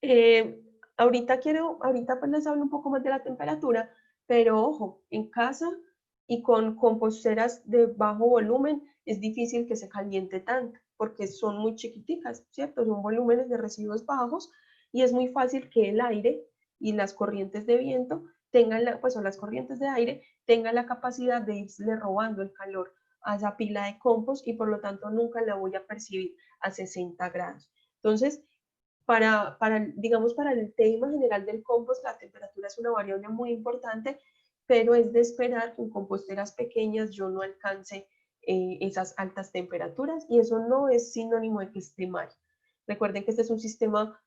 Eh, ahorita pues les hablo un poco más de la temperatura, pero ojo, en casa y con composteras de bajo volumen es difícil que se caliente tanto, porque son muy chiquiticas, ¿cierto? Son volúmenes de residuos bajos y es muy fácil que el aire y las corrientes de viento pues o las corrientes de aire tengan la capacidad de irle robando el calor a esa pila de compost y por lo tanto nunca la voy a percibir a 60 grados. Entonces, digamos, para el tema general del compost, la temperatura es una variable muy importante, pero es de esperar que en composteras pequeñas yo no alcance esas altas temperaturas, y eso no es sinónimo de que esté mal. Recuerden que este es un sistema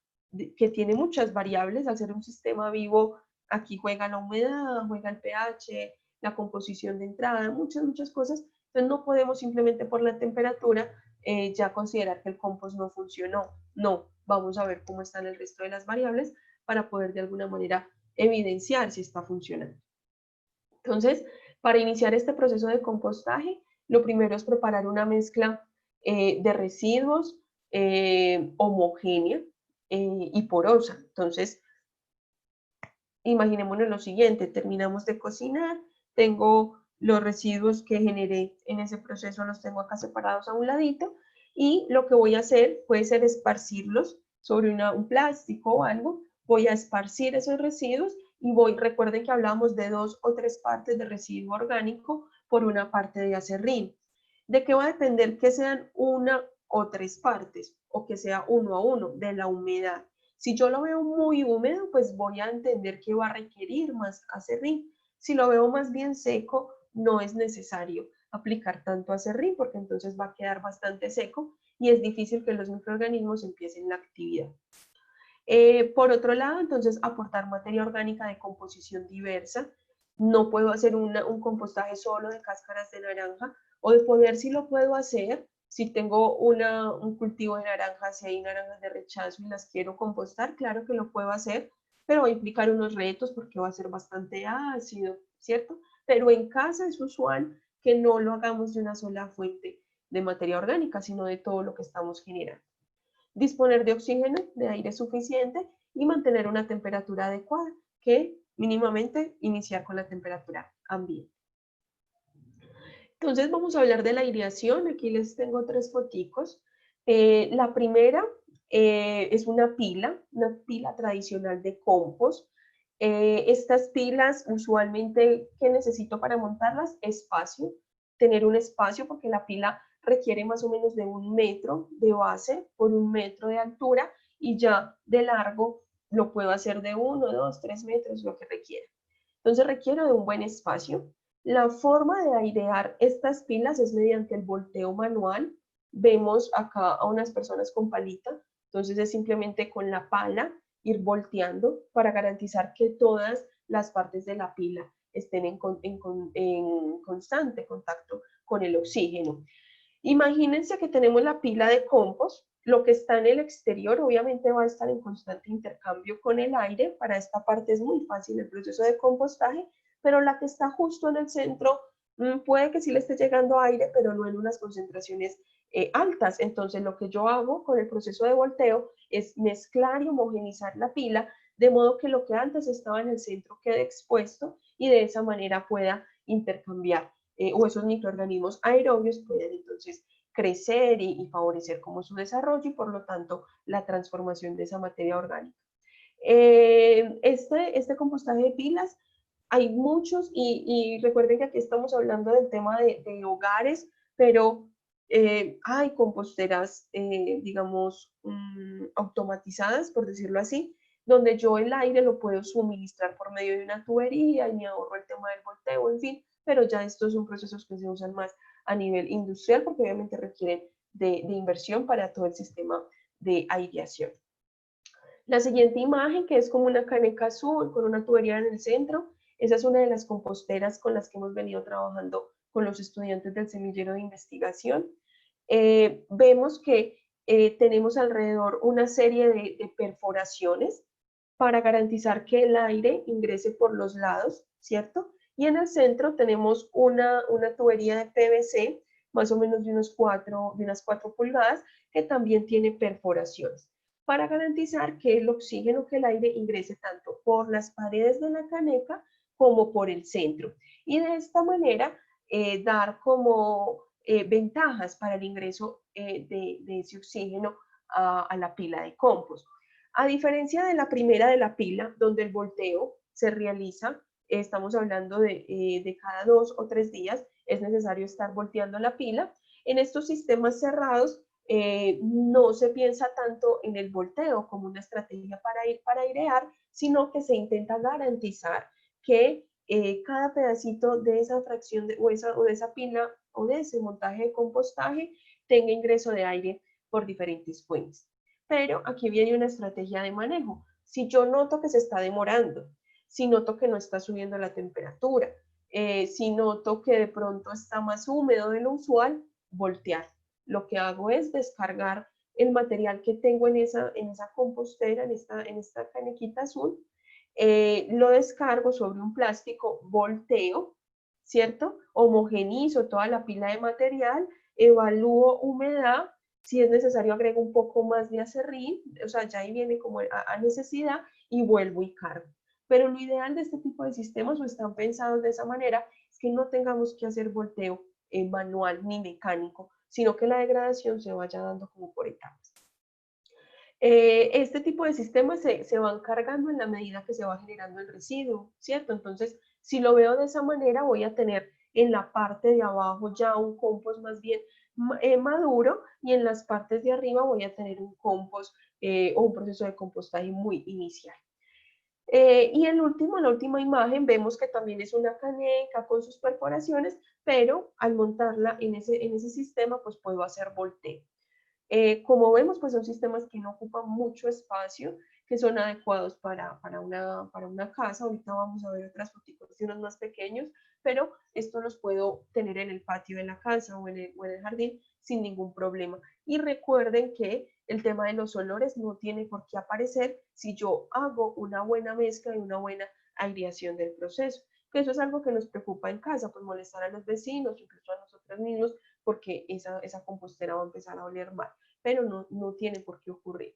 que tiene muchas variables. Al ser un sistema vivo, aquí juega la humedad, juega el pH, la composición de entrada, muchas cosas. Entonces no podemos simplemente por la temperatura ya considerar que el compost no funcionó. No, vamos a ver cómo están el resto de las variables para poder de alguna manera evidenciar si está funcionando. Entonces, para iniciar este proceso de compostaje, lo primero es preparar una mezcla de residuos homogénea y porosa. Entonces, imaginémonos lo siguiente: terminamos de cocinar, tengo los residuos que generé en ese proceso, los tengo acá separados a un ladito, y lo que voy a hacer puede ser esparcirlos sobre un plástico o algo. Voy a esparcir esos residuos y recuerden que hablamos de 2 o 3 partes de residuo orgánico por una parte de acerrín. ¿De qué va a depender que sean 1 o 3 partes o que sea 1 a 1? De la humedad. Si yo lo veo muy húmedo, pues voy a entender que va a requerir más acerrín. Si lo veo más bien seco, no es necesario aplicar tanto acerrín, porque entonces va a quedar bastante seco y es difícil que los microorganismos empiecen la actividad. Por otro lado, entonces, aportar materia orgánica de composición diversa. No puedo hacer un compostaje solo de cáscaras de naranja, o de poder sí lo puedo hacer. Si tengo un cultivo de naranjas, si hay naranjas de rechazo y las quiero compostar, claro que lo puedo hacer, pero va a implicar unos retos porque va a ser bastante ácido, ¿cierto? Pero en casa es usual que no lo hagamos de una sola fuente de materia orgánica, sino de todo lo que estamos generando. Disponer de oxígeno, de aire suficiente, y mantener una temperatura adecuada, que mínimamente iniciar con la temperatura ambiente. Entonces vamos a hablar de la aireación. Aquí les tengo 3 foticos. La primera es una pila tradicional de compost. Estas pilas, usualmente, ¿qué necesito para montarlas? Espacio, tener un espacio, porque la pila requiere más o menos de 1 metro de base por 1 metro de altura, y ya de largo lo puedo hacer de 1, 2, 3 metros, lo que requiera. Entonces requiero de un buen espacio. La forma de airear estas pilas es mediante el volteo manual. Vemos acá a unas personas con palita, entonces es simplemente con la pala ir volteando para garantizar que todas las partes de la pila estén en constante contacto con el oxígeno. Imagínense que tenemos la pila de compost. Lo que está en el exterior obviamente va a estar en constante intercambio con el aire. Para esta parte es muy fácil el proceso de compostaje, pero la que está justo en el centro puede que sí le esté llegando aire, pero no en unas concentraciones altas. Entonces lo que yo hago con el proceso de volteo es mezclar y homogenizar la pila, de modo que lo que antes estaba en el centro quede expuesto y de esa manera pueda intercambiar, o esos microorganismos aerobios pueden entonces crecer y favorecer como su desarrollo, y por lo tanto la transformación de esa materia orgánica. Este compostaje de pilas, hay muchos, y recuerden que aquí estamos hablando del tema de hogares, pero hay composteras, digamos, automatizadas, por decirlo así, donde yo el aire lo puedo suministrar por medio de una tubería y me ahorro el tema del volteo, en fin, pero ya estos son procesos que se usan más a nivel industrial, porque obviamente requieren de inversión para todo el sistema de aireación. La siguiente imagen, que es como una caneca azul con una tubería en el centro, esa es una de las composteras con las que hemos venido trabajando con los estudiantes del semillero de investigación. Vemos que tenemos alrededor una serie de perforaciones para garantizar que el aire ingrese por los lados, ¿cierto? Y en el centro tenemos una tubería de PVC, más o menos de unas 4 pulgadas, que también tiene perforaciones, para garantizar que el oxígeno, que el aire ingrese tanto por las paredes de la caneca como por el centro. Y de esta manera dar como ventajas para el ingreso de ese oxígeno a la pila de compost. A diferencia de la primera, de la pila, donde el volteo se realiza, estamos hablando de cada 2 o 3 días, es necesario estar volteando la pila. En estos sistemas cerrados no se piensa tanto en el volteo como una estrategia para airear, sino que se intenta garantizar que cada pedacito de esa fracción o de esa pila o de ese montaje de compostaje tenga ingreso de aire por diferentes fuentes. Pero aquí viene una estrategia de manejo. Si yo noto que se está demorando, si noto que no está subiendo la temperatura, si noto que de pronto está más húmedo de lo usual, voltear. Lo que hago es descargar el material que tengo en esa compostera, en esta canequita azul, lo descargo sobre un plástico, volteo, ¿cierto? Homogenizo toda la pila de material, evalúo humedad, si es necesario agrego un poco más de acerrín, o sea, ya ahí viene como a necesidad y vuelvo y cargo. Pero lo ideal de este tipo de sistemas o están pensados de esa manera es que no tengamos que hacer volteo manual ni mecánico, sino que la degradación se vaya dando como por etapas. Este tipo de sistemas se van cargando en la medida que se va generando el residuo, ¿cierto? Entonces, si lo veo de esa manera, voy a tener en la parte de abajo ya un compost más bien maduro y en las partes de arriba voy a tener un compost o un proceso de compostaje muy inicial. Y en la última imagen vemos que también es una caneca con sus perforaciones, pero al montarla en ese sistema, pues puedo hacer volteo. Como vemos, pues son sistemas que no ocupan mucho espacio, que son adecuados para una casa. Ahorita vamos a ver otras fotos de unos más pequeños, pero esto los puedo tener en el patio de la casa o en el jardín sin ningún problema. Y recuerden que el tema de los olores no tiene por qué aparecer si yo hago una buena mezcla y una buena aireación del proceso. Que eso es algo que nos preocupa en casa, pues molestar a los vecinos, incluso a nosotros mismos, porque esa compostera va a empezar a oler mal, pero no tiene por qué ocurrir.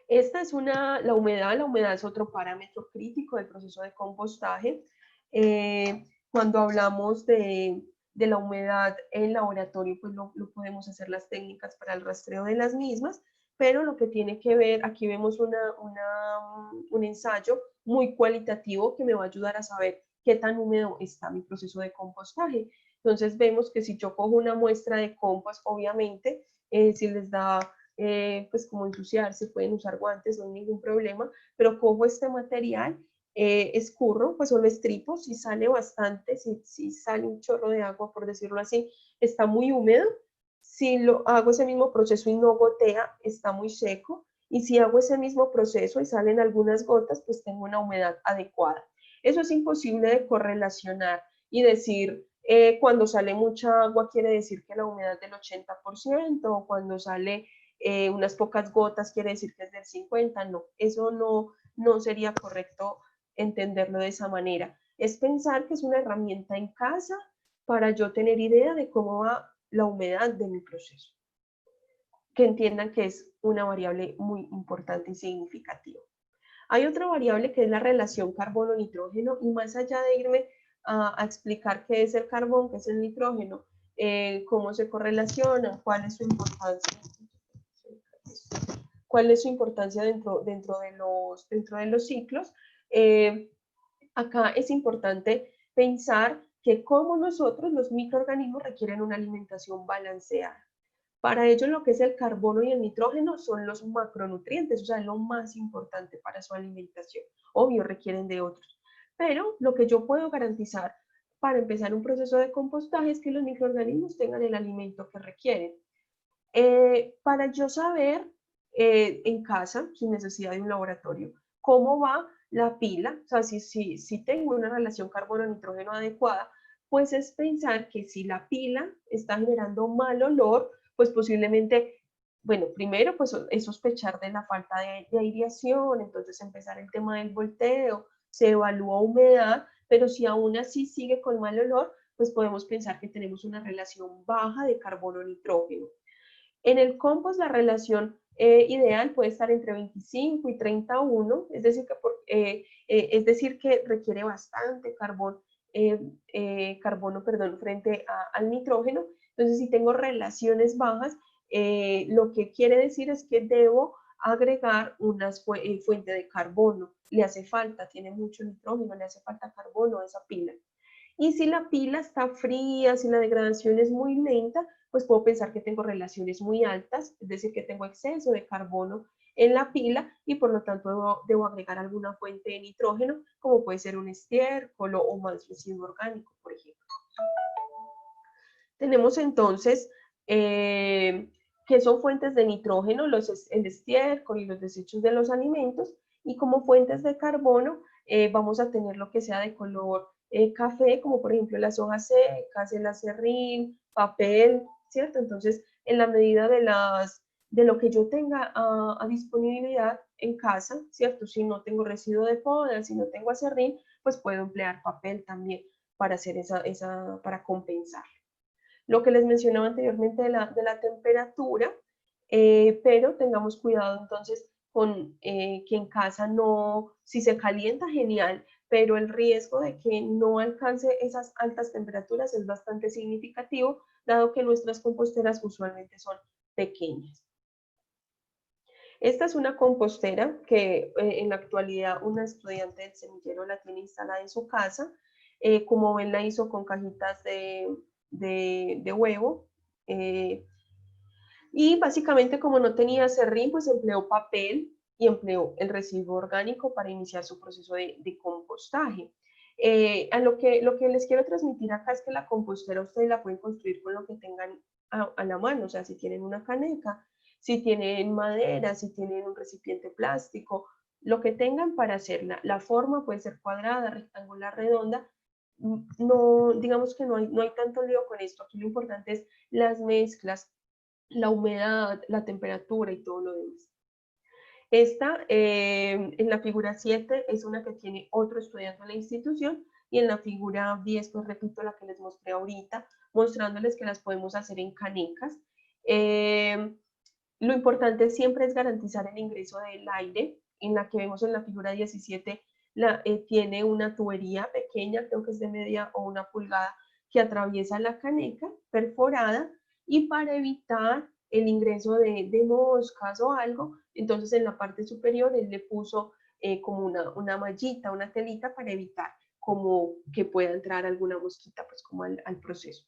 Esta es la humedad es otro parámetro crítico del proceso de compostaje. Cuando hablamos de la humedad en laboratorio, pues lo podemos hacer las técnicas para el rastreo de las mismas, pero lo que tiene que ver, aquí vemos un ensayo muy cualitativo que me va a ayudar a saber qué tan húmedo está mi proceso de compostaje. Entonces vemos que si yo cojo una muestra de compost, obviamente, si les da pues como ensuciarse, pueden usar guantes, no hay ningún problema, pero cojo este material, escurro, pues solo estripo, si sale bastante, si sale un chorro de agua, por decirlo así, está muy húmedo. Si lo hago ese mismo proceso y no gotea, está muy seco. Y si hago ese mismo proceso y salen algunas gotas, pues tengo una humedad adecuada. Eso es imposible de correlacionar y decir, cuando sale mucha agua quiere decir que la humedad es del 80%, o cuando sale unas pocas gotas quiere decir que es del 50%. No, eso no sería correcto entenderlo de esa manera. Es pensar que es una herramienta en casa para yo tener idea de cómo va la humedad de mi proceso. Que entiendan que es una variable muy importante y significativa. Hay otra variable que es la relación carbono-nitrógeno, y más allá de irme a explicar qué es el carbón, qué es el nitrógeno, cómo se correlacionan, cuál es su importancia dentro de los ciclos, acá es importante pensar que como nosotros, los microorganismos requieren una alimentación balanceada. Para ello, lo que es el carbono y el nitrógeno son los macronutrientes, o sea, lo más importante para su alimentación. Obvio, requieren de otros. Pero lo que yo puedo garantizar para empezar un proceso de compostaje es que los microorganismos tengan el alimento que requieren. Para yo saber en casa, sin necesidad de un laboratorio, cómo va la pila, o sea, si tengo una relación carbono-nitrógeno adecuada, pues es pensar que si la pila está generando mal olor, pues posiblemente, bueno, primero pues es sospechar de la falta de aireación, entonces empezar el tema del volteo, se evalúa humedad, pero si aún así sigue con mal olor, pues podemos pensar que tenemos una relación baja de carbono-nitrógeno. En el compost la relación ideal puede estar entre 25 y 31, es decir que requiere bastante carbono frente al nitrógeno. Entonces, si tengo relaciones bajas, lo que quiere decir es que debo agregar una fuente de carbono. Le hace falta, tiene mucho nitrógeno, le hace falta carbono a esa pila. Y si la pila está fría, si la degradación es muy lenta, pues puedo pensar que tengo relaciones muy altas, es decir, que tengo exceso de carbono en la pila y por lo tanto debo agregar alguna fuente de nitrógeno, como puede ser un estiércol o más residuo orgánico, por ejemplo. Tenemos entonces que son fuentes de nitrógeno, el estiércol y los desechos de los alimentos, y como fuentes de carbono vamos a tener lo que sea de color café, como por ejemplo las hojas secas, el acerrín, papel, ¿cierto? Entonces, en la medida de lo que yo tenga a disponibilidad en casa, ¿cierto? Si no tengo residuo de poda, si no tengo acerrín, pues puedo emplear papel también para hacer para compensar. Lo que les mencionaba anteriormente de la temperatura, pero tengamos cuidado entonces con que en casa no, si se calienta, genial, pero el riesgo de que no alcance esas altas temperaturas es bastante significativo, dado que nuestras composteras usualmente son pequeñas. Esta es una compostera que en la actualidad una estudiante del semillero la tiene instalada en su casa. Como ven, la hizo con cajitas de huevo. Y básicamente, como no tenía serrín, pues empleó papel y empleó el residuo orgánico para iniciar su proceso de compostaje. Lo que les quiero transmitir acá es que la compostera ustedes la pueden construir con lo que tengan a la mano, o sea, si tienen una caneca, si tienen madera, si tienen un recipiente plástico, lo que tengan para hacerla. La forma puede ser cuadrada, rectangular, redonda. No, digamos que no hay tanto lío con esto. Aquí lo importante es las mezclas, la humedad, la temperatura y todo lo demás. Esta, en la figura 7, es una que tiene otro estudiante de la institución, y en la figura 10, pues repito la que les mostré ahorita, mostrándoles que las podemos hacer en canecas. Lo importante siempre es garantizar el ingreso del aire. En la que vemos en la figura 17, tiene una tubería pequeña, creo que es de media o 1 pulgada, que atraviesa la caneca perforada, y para evitar el ingreso de moscas o algo, entonces en la parte superior él le puso como una mallita, una telita para evitar como que pueda entrar alguna mosquita pues como al proceso.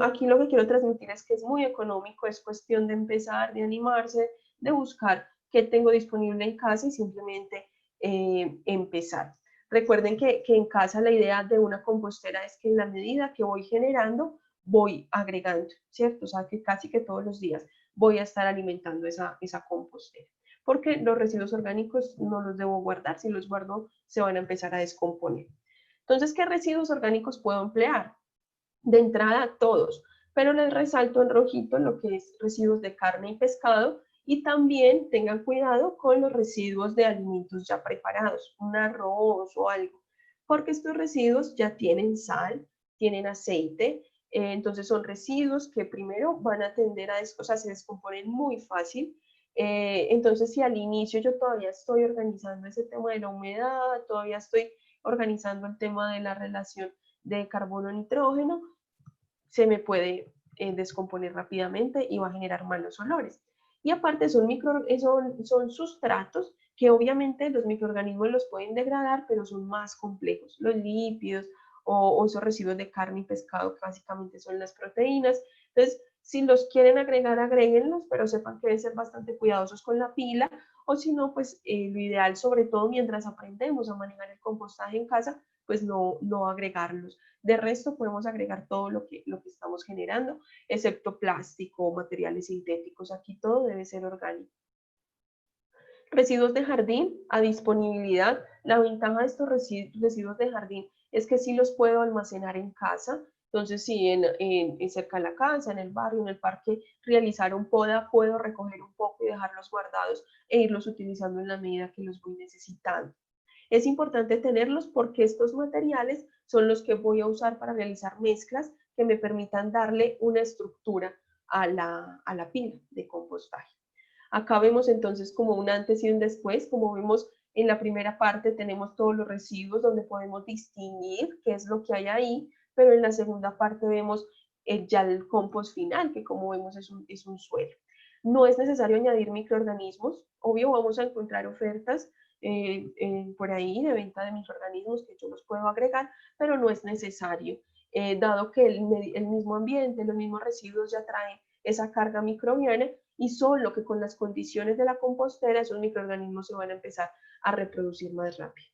Aquí lo que quiero transmitir es que es muy económico, es cuestión de empezar, de animarse, de buscar qué tengo disponible en casa y simplemente empezar. Recuerden que en casa la idea de una compostera es que en la medida que voy generando, voy agregando, ¿cierto? O sea, que casi que todos los días voy a estar alimentando esa compostera. Porque los residuos orgánicos no los debo guardar, si los guardo se van a empezar a descomponer. Entonces, ¿qué residuos orgánicos puedo emplear? De entrada, todos, pero les resalto en rojito lo que es residuos de carne y pescado, y también tengan cuidado con los residuos de alimentos ya preparados, un arroz o algo, porque estos residuos ya tienen sal, tienen aceite, entonces son residuos que primero van a tender o sea, se descomponen muy fácil. Entonces, si al inicio yo todavía estoy organizando ese tema de la humedad, todavía estoy organizando el tema de la relación de carbono-nitrógeno, se me puede descomponer rápidamente y va a generar malos olores. Y aparte son sustratos que obviamente los microorganismos los pueden degradar, pero son más complejos. Los lípidos o esos residuos de carne y pescado, que básicamente son las proteínas. Entonces, si los quieren agregar, agréguenlos, pero sepan que deben ser bastante cuidadosos con la pila, o si no, pues lo ideal, sobre todo mientras aprendemos a manejar el compostaje en casa, pues no agregarlos. De resto, podemos agregar todo lo que estamos generando, excepto plástico, materiales sintéticos. Aquí todo debe ser orgánico. Residuos de jardín a disponibilidad. La ventaja de estos residuos de jardín es que sí los puedo almacenar en casa. Entonces, si cerca de la casa, en el barrio, en el parque, realizaron poda, puedo recoger un poco y dejarlos guardados e irlos utilizando en la medida que los voy necesitando. Es importante tenerlos porque estos materiales son los que voy a usar para realizar mezclas que me permitan darle una estructura a la pila de compostaje. Acá vemos entonces como un antes y un después. Como vemos en la primera parte, tenemos todos los residuos donde podemos distinguir qué es lo que hay ahí, pero en la segunda parte vemos ya el compost final, que como vemos es un suelo. No es necesario añadir microorganismos. Obvio, vamos a encontrar ofertas por ahí de venta de microorganismos que yo los puedo agregar, pero no es necesario, dado que el mismo ambiente, los mismos residuos ya traen esa carga microbiana, y solo que con las condiciones de la compostera esos microorganismos se van a empezar a reproducir más rápido.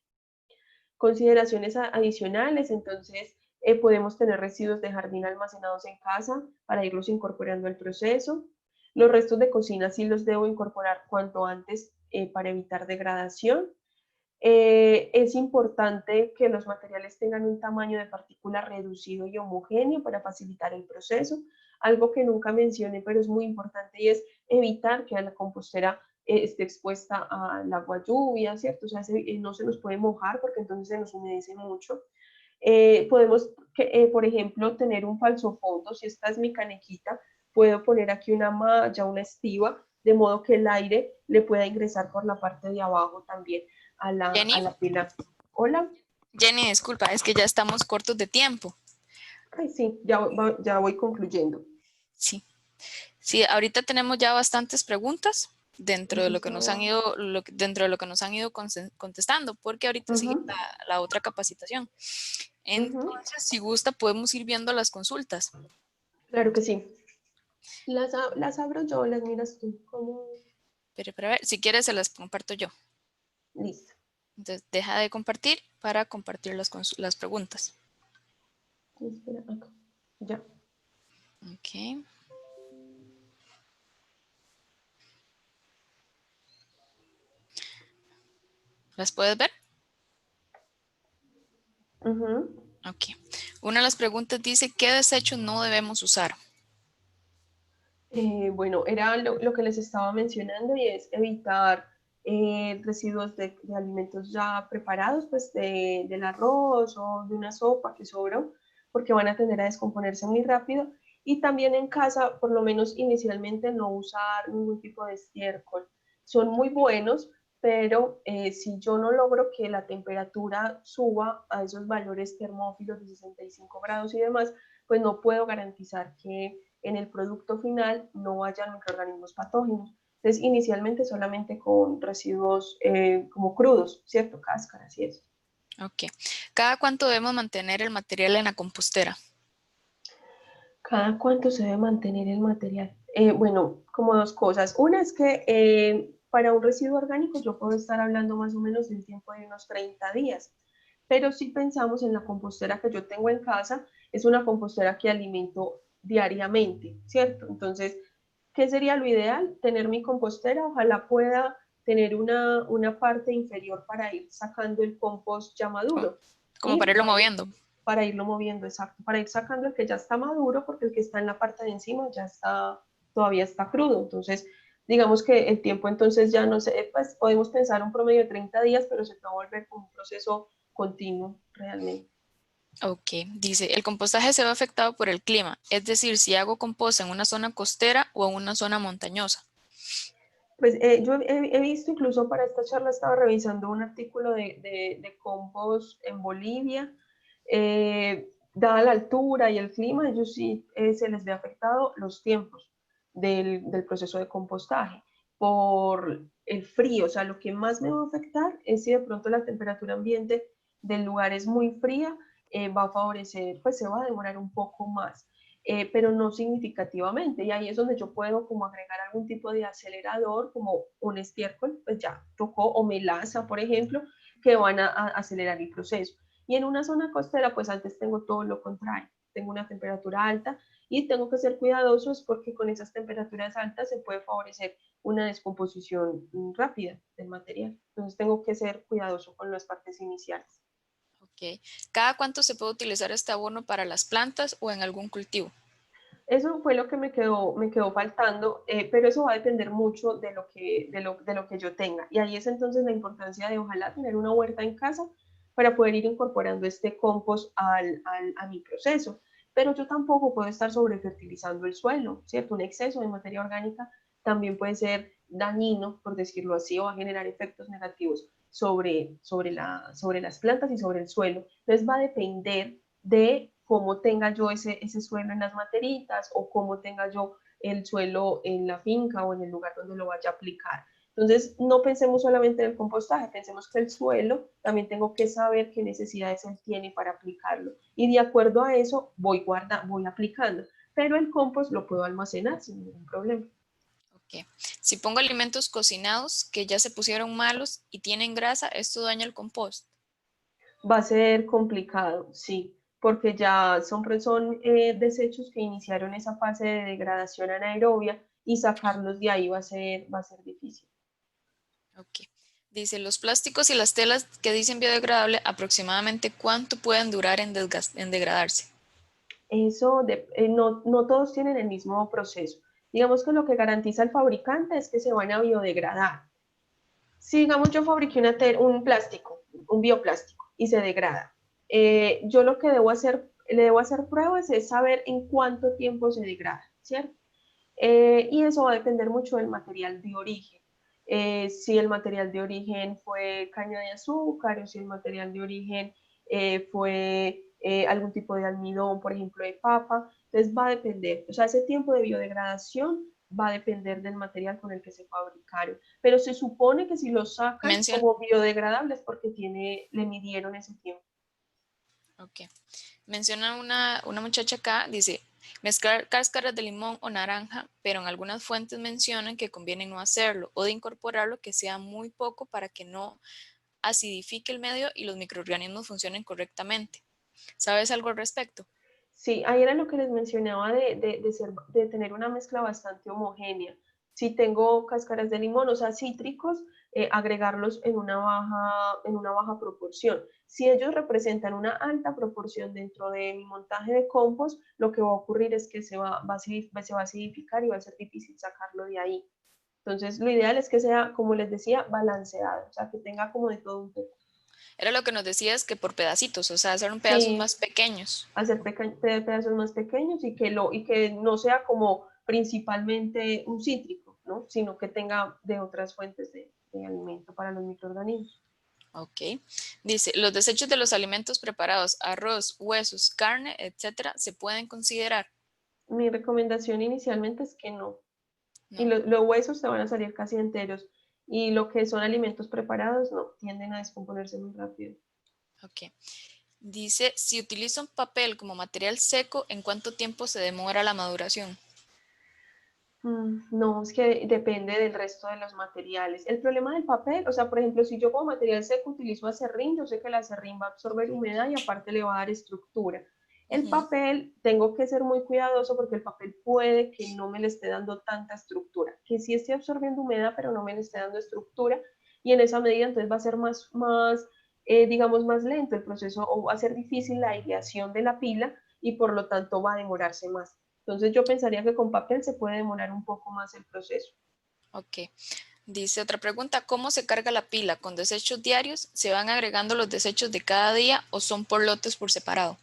Consideraciones adicionales, entonces podemos tener residuos de jardín almacenados en casa para irlos incorporando al proceso. Los restos de cocina sí los debo incorporar cuanto antes para evitar degradación. Es importante que los materiales tengan un tamaño de partícula reducido y homogéneo para facilitar el proceso. Algo que nunca mencioné, pero es muy importante, y es evitar que la compostera esté expuesta al agua lluvia, ¿cierto? O sea, no se nos puede mojar porque entonces se nos humedece mucho. Podemos, por ejemplo, tener un falso fondo. Si esta es mi canequita, puedo poner aquí una malla, una estiba, de modo que el aire le pueda ingresar por la parte de abajo también a Jenny, la pila. Hola. Jenny, disculpa, es que ya estamos cortos de tiempo. Ay, sí, ya voy concluyendo. Sí, sí, ahorita tenemos ya bastantes preguntas dentro de lo que nos han Listo. ido, dentro de lo que nos han ido contestando, porque ahorita sigue la otra capacitación. Entonces, si gusta, podemos ir viendo las consultas. Claro que sí. Las abro yo, las miras tú. ¿Cómo? Pero para ver, si quieres se las comparto yo. Listo. Entonces, deja de compartir para compartir las preguntas. Espera, acá. Ya. Ok. ¿Las puedes ver? Ok. Una de las preguntas dice, ¿qué desechos no debemos usar? Bueno, era lo que les estaba mencionando, y es evitar residuos de alimentos ya preparados, pues del arroz o de una sopa que sobró, porque van a tender a descomponerse muy rápido. Y también en casa, por lo menos inicialmente, no usar ningún tipo de estiércol. Son muy buenos, pero si yo no logro que la temperatura suba a esos valores termófilos de 65 grados y demás, pues no puedo garantizar que en el producto final no hayan microorganismos patógenos. Entonces, inicialmente solamente con residuos como crudos, ¿cierto? Cáscaras y eso. Ok. ¿Cada cuánto debemos mantener el material en la compostera? ¿Cada cuánto se debe mantener el material? Bueno, como dos cosas. Una es que para un residuo orgánico yo puedo estar hablando más o menos de un tiempo de unos 30 días. Pero si pensamos en la compostera que yo tengo en casa, es una compostera que alimento diariamente, ¿cierto? Entonces, ¿qué sería lo ideal? Tener mi compostera, ojalá pueda tener una parte inferior para ir sacando el compost ya Como, maduro. como para Y irlo moviendo. para irlo moviendo, exacto, para ir sacando el que ya está maduro, porque el que está en la parte de encima ya está, todavía está crudo. Entonces, digamos que el tiempo entonces ya no sé, pues podemos pensar un promedio de 30 días, pero se va a volver como un proceso continuo realmente. Ok, dice, el compostaje se ve afectado por el clima, es decir, si hago composta en una zona costera o en una zona montañosa. Pues yo he visto, incluso para esta charla estaba revisando un artículo de compost en Bolivia. Dada la altura y el clima, ellos sí se les ve afectado los tiempos del proceso de compostaje por el frío. O sea, lo que más me va a afectar es si de pronto la temperatura ambiente del lugar es muy fría, va a favorecer, pues se va a demorar un poco más. Pero no significativamente. Y ahí es donde yo puedo como agregar algún tipo de acelerador, como un estiércol, pues ya tocó, o melaza, por ejemplo, que van a acelerar el proceso. Y en una zona costera, pues antes tengo todo lo contrario, tengo una temperatura alta y tengo que ser cuidadosos porque con esas temperaturas altas se puede favorecer una descomposición rápida del material. Entonces tengo que ser cuidadoso con las partes iniciales. Ok, ¿cada cuánto se puede utilizar este abono para las plantas o en algún cultivo? Eso fue lo que me quedó faltando, pero eso va a depender mucho de lo que yo tenga. Y ahí es entonces la importancia de ojalá tener una huerta en casa para poder ir incorporando este compost a mi proceso. Pero yo tampoco puedo estar sobrefertilizando el suelo, ¿cierto? Un exceso de materia orgánica también puede ser dañino, por decirlo así, o va a generar efectos negativos sobre las plantas y sobre el suelo. Entonces va a depender de cómo tenga yo ese suelo en las materitas, o cómo tenga yo el suelo en la finca o en el lugar donde lo vaya a aplicar. Entonces, no pensemos solamente en el compostaje, pensemos que el suelo también tengo que saber qué necesidades él tiene para aplicarlo. Y de acuerdo a eso, voy aplicando. Pero el compost lo puedo almacenar sin ningún problema. Ok. Si pongo alimentos cocinados que ya se pusieron malos y tienen grasa, ¿esto daña el compost? Va a ser complicado, sí, porque ya son desechos que iniciaron esa fase de degradación anaerobia y sacarlos de ahí va a ser difícil. Ok. Dice, los plásticos y las telas que dicen biodegradable, aproximadamente cuánto pueden durar en degradarse. No todos tienen el mismo proceso. Digamos que lo que garantiza el fabricante es que se van a biodegradar. Si digamos yo fabriqué un plástico, un bioplástico y se degrada, yo lo que le debo hacer pruebas es saber en cuánto tiempo se degrada, ¿cierto? Y eso va a depender mucho del material de origen. Si el material de origen fue caña de azúcar o si el material de origen fue algún tipo de almidón, por ejemplo, de papa. Entonces va a depender, o sea, ese tiempo de biodegradación va a depender del material con el que se fabricaron. Pero se supone que si lo sacan Menciona, como biodegradables porque le midieron ese tiempo. ok. Menciona una muchacha acá, dice, mezclar cáscaras de limón o naranja, pero en algunas fuentes mencionan que conviene no hacerlo o de incorporarlo que sea muy poco para que no acidifique el medio y los microorganismos funcionen correctamente. ¿Sabes algo al respecto? Sí, ahí era lo que les mencionaba de tener una mezcla bastante homogénea. Si tengo cáscaras de limón, o sea, cítricos, agregarlos en una baja proporción. Si ellos representan una alta proporción dentro de mi montaje de compost, lo que va a ocurrir es que se va a acidificar y va a ser difícil sacarlo de ahí. Entonces, lo ideal es que sea, como les decía, balanceado, o sea, que tenga como de todo un poco. Era lo que nos decías que por pedacitos, o sea, hacer un pedazos Sí, más pequeños. hacer pedazos más pequeños y que no sea como principalmente un cítrico, ¿no? Sino que tenga de otras fuentes de alimento para los microorganismos. Ok. Dice, los desechos de los alimentos preparados, arroz, huesos, carne, etcétera, se pueden considerar, Mi recomendación inicialmente es que no. Y ¿no? los huesos te van a salir casi enteros. Y lo que son alimentos preparados, no, tienden a descomponerse muy rápido. Ok. Dice, si utilizo un papel como material seco, ¿en cuánto tiempo se demora la maduración? No, es que depende del resto de los materiales. El problema del papel, o sea, por ejemplo, si yo como material seco utilizo acerrín, yo sé que el acerrín va a absorber humedad y aparte le va a dar estructura. El Ujú. papel, tengo que ser muy cuidadoso porque el papel puede que no me le esté dando tanta estructura, que sí esté absorbiendo humedad, pero no me le esté dando estructura y en esa medida entonces va a ser digamos, más lento el proceso o va a ser difícil la aireación de la pila y por lo tanto va a demorarse más. Entonces yo pensaría que con papel se puede demorar un poco más el proceso. Ok. Dice otra pregunta, ¿cómo se carga la pila? ¿Con desechos diarios? ¿Se van agregando los desechos de cada día o son por lotes por separado?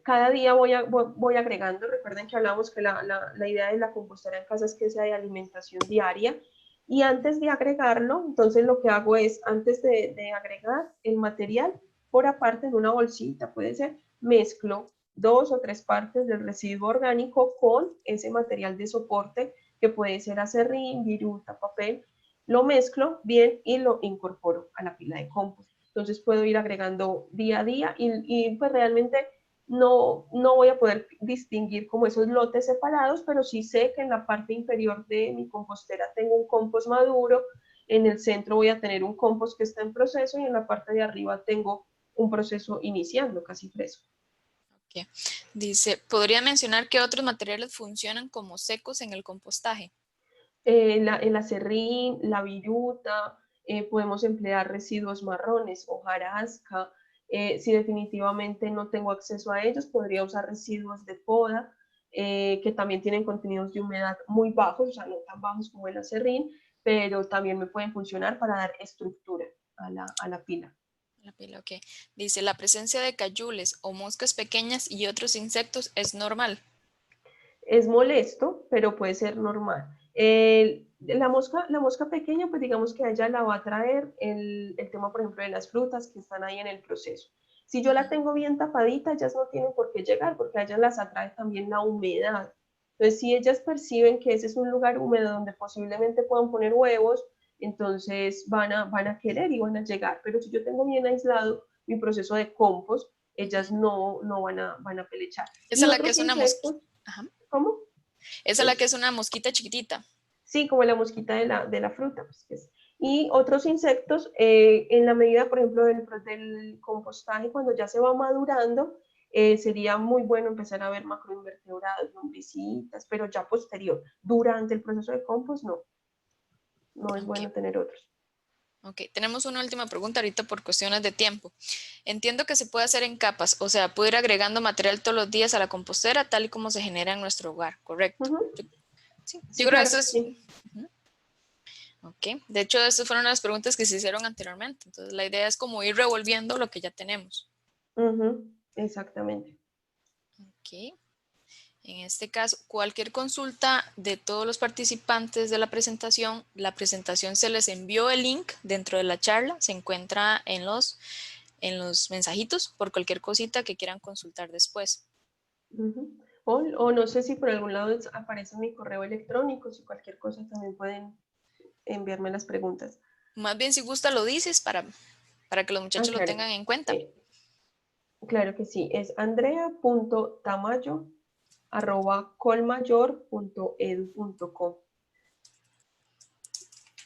Cada día voy agregando, recuerden que hablamos que la idea de la compostera en casa es que sea de alimentación diaria y antes de agregarlo, entonces lo que hago es, antes de agregar el material, por aparte en una bolsita, puede ser, mezclo 2 o 3 partes del residuo orgánico con ese material de soporte que puede ser acerrín, viruta, papel, lo mezclo bien y lo incorporo a la pila de compost. Entonces puedo ir agregando día a día y pues realmente no voy a poder distinguir como esos lotes separados, pero sí sé que en la parte inferior de mi compostera tengo un compost maduro, en el centro voy a tener un compost que está en proceso y en la parte de arriba tengo un proceso iniciando, casi fresco. Ok. Dice, ¿podría mencionar qué otros materiales funcionan como secos en el compostaje? El acerrín, la viruta, podemos emplear residuos marrones, hojarasca. Si definitivamente no tengo acceso a ellos, podría usar residuos de poda, que también tienen contenidos de humedad muy bajos, o sea, no tan bajos como el acerrín, pero también me pueden funcionar para dar estructura a la pila. La pila, ok. Dice, la presencia de cayules o moscas pequeñas y otros insectos es normal. Es molesto, pero puede ser normal. La mosca pequeña, pues digamos que a ella la va a traer el tema, por ejemplo, de las frutas que están ahí en el proceso. Si yo la Ujú. tengo bien tapadita, ellas no tienen por qué llegar, porque a ellas las atrae también la humedad. Entonces, si ellas perciben que ese es un lugar húmedo donde posiblemente puedan poner huevos, entonces van a querer y van a llegar. Pero si yo tengo bien aislado mi proceso de compost, ellas Ujú. no van a pelechar. Esa Y es la que otros es una mosquita. insectos, Ajá. ¿cómo? Esa es la que es una mosquita chiquitita. Sí, como la mosquita de la fruta. Pues, y otros insectos, en la medida, por ejemplo, del compostaje, cuando ya se va madurando, sería muy bueno empezar a ver macroinvertebrados, lombricitas, pero ya posterior. Durante el proceso de compost, no, no es Ok, bueno tener otros. ok. Tenemos una última pregunta ahorita por cuestiones de tiempo. Entiendo que se puede hacer en capas, o sea, puedo ir agregando material todos los días a la compostera, tal y como se genera en nuestro hogar, ¿correcto? Ujú. Sí, yo Sí, creo que claro eso que es... sí. Ujú. Ok, de hecho, estas fueron las preguntas que se hicieron anteriormente. Entonces, la idea es como ir revolviendo lo que ya tenemos. Ujú, exactamente. Ok, en este caso, cualquier consulta de todos los participantes de la presentación se les envió el link dentro de la charla, se encuentra en los mensajitos por cualquier cosita que quieran consultar después. Ujú. O no sé si por algún lado aparece mi correo electrónico, si cualquier cosa también pueden enviarme las preguntas. Más bien, si gusta, lo dices para que los Ah, muchachos lo claro. tengan en cuenta. Eh, claro que sí. Es andrea.tamayo@colmayor.edu.co.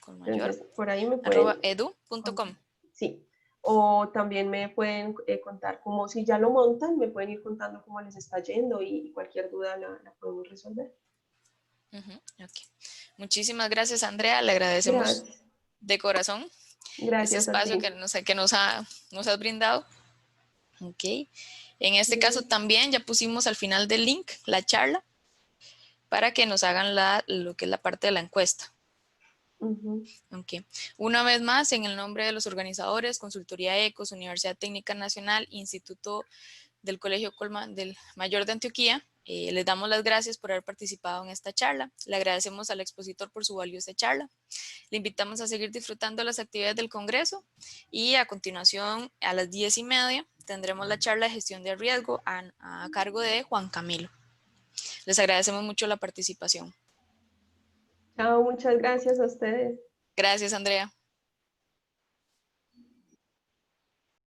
Con mayor, Entonces, por ahí me arroba pueden edu.com. contar. Sí. O también me pueden contar como si ya lo montan, me pueden ir contando cómo les está yendo y cualquier duda la podemos resolver. Ujú, ok. Muchísimas gracias, Andrea. Le agradecemos Gracias. de corazón este Gracias a espacio ti. que nos has brindado. Ok. En este caso Gracias. también ya pusimos al final del link la charla para que nos hagan lo que es la parte de la encuesta. Ujú. Ok. Una vez más, en el nombre de los organizadores, Consultoría ECOS, Universidad Técnica Nacional, Instituto del Colegio Colman del Mayor de Antioquía, les damos las gracias por haber participado en esta charla. Le agradecemos al expositor por su valiosa charla. Le invitamos a seguir disfrutando las actividades del Congreso y a continuación a las 10:30 tendremos la charla de gestión de riesgo a cargo de Juan Camilo. Les agradecemos mucho la participación. Chao, muchas gracias a ustedes. Gracias, Andrea.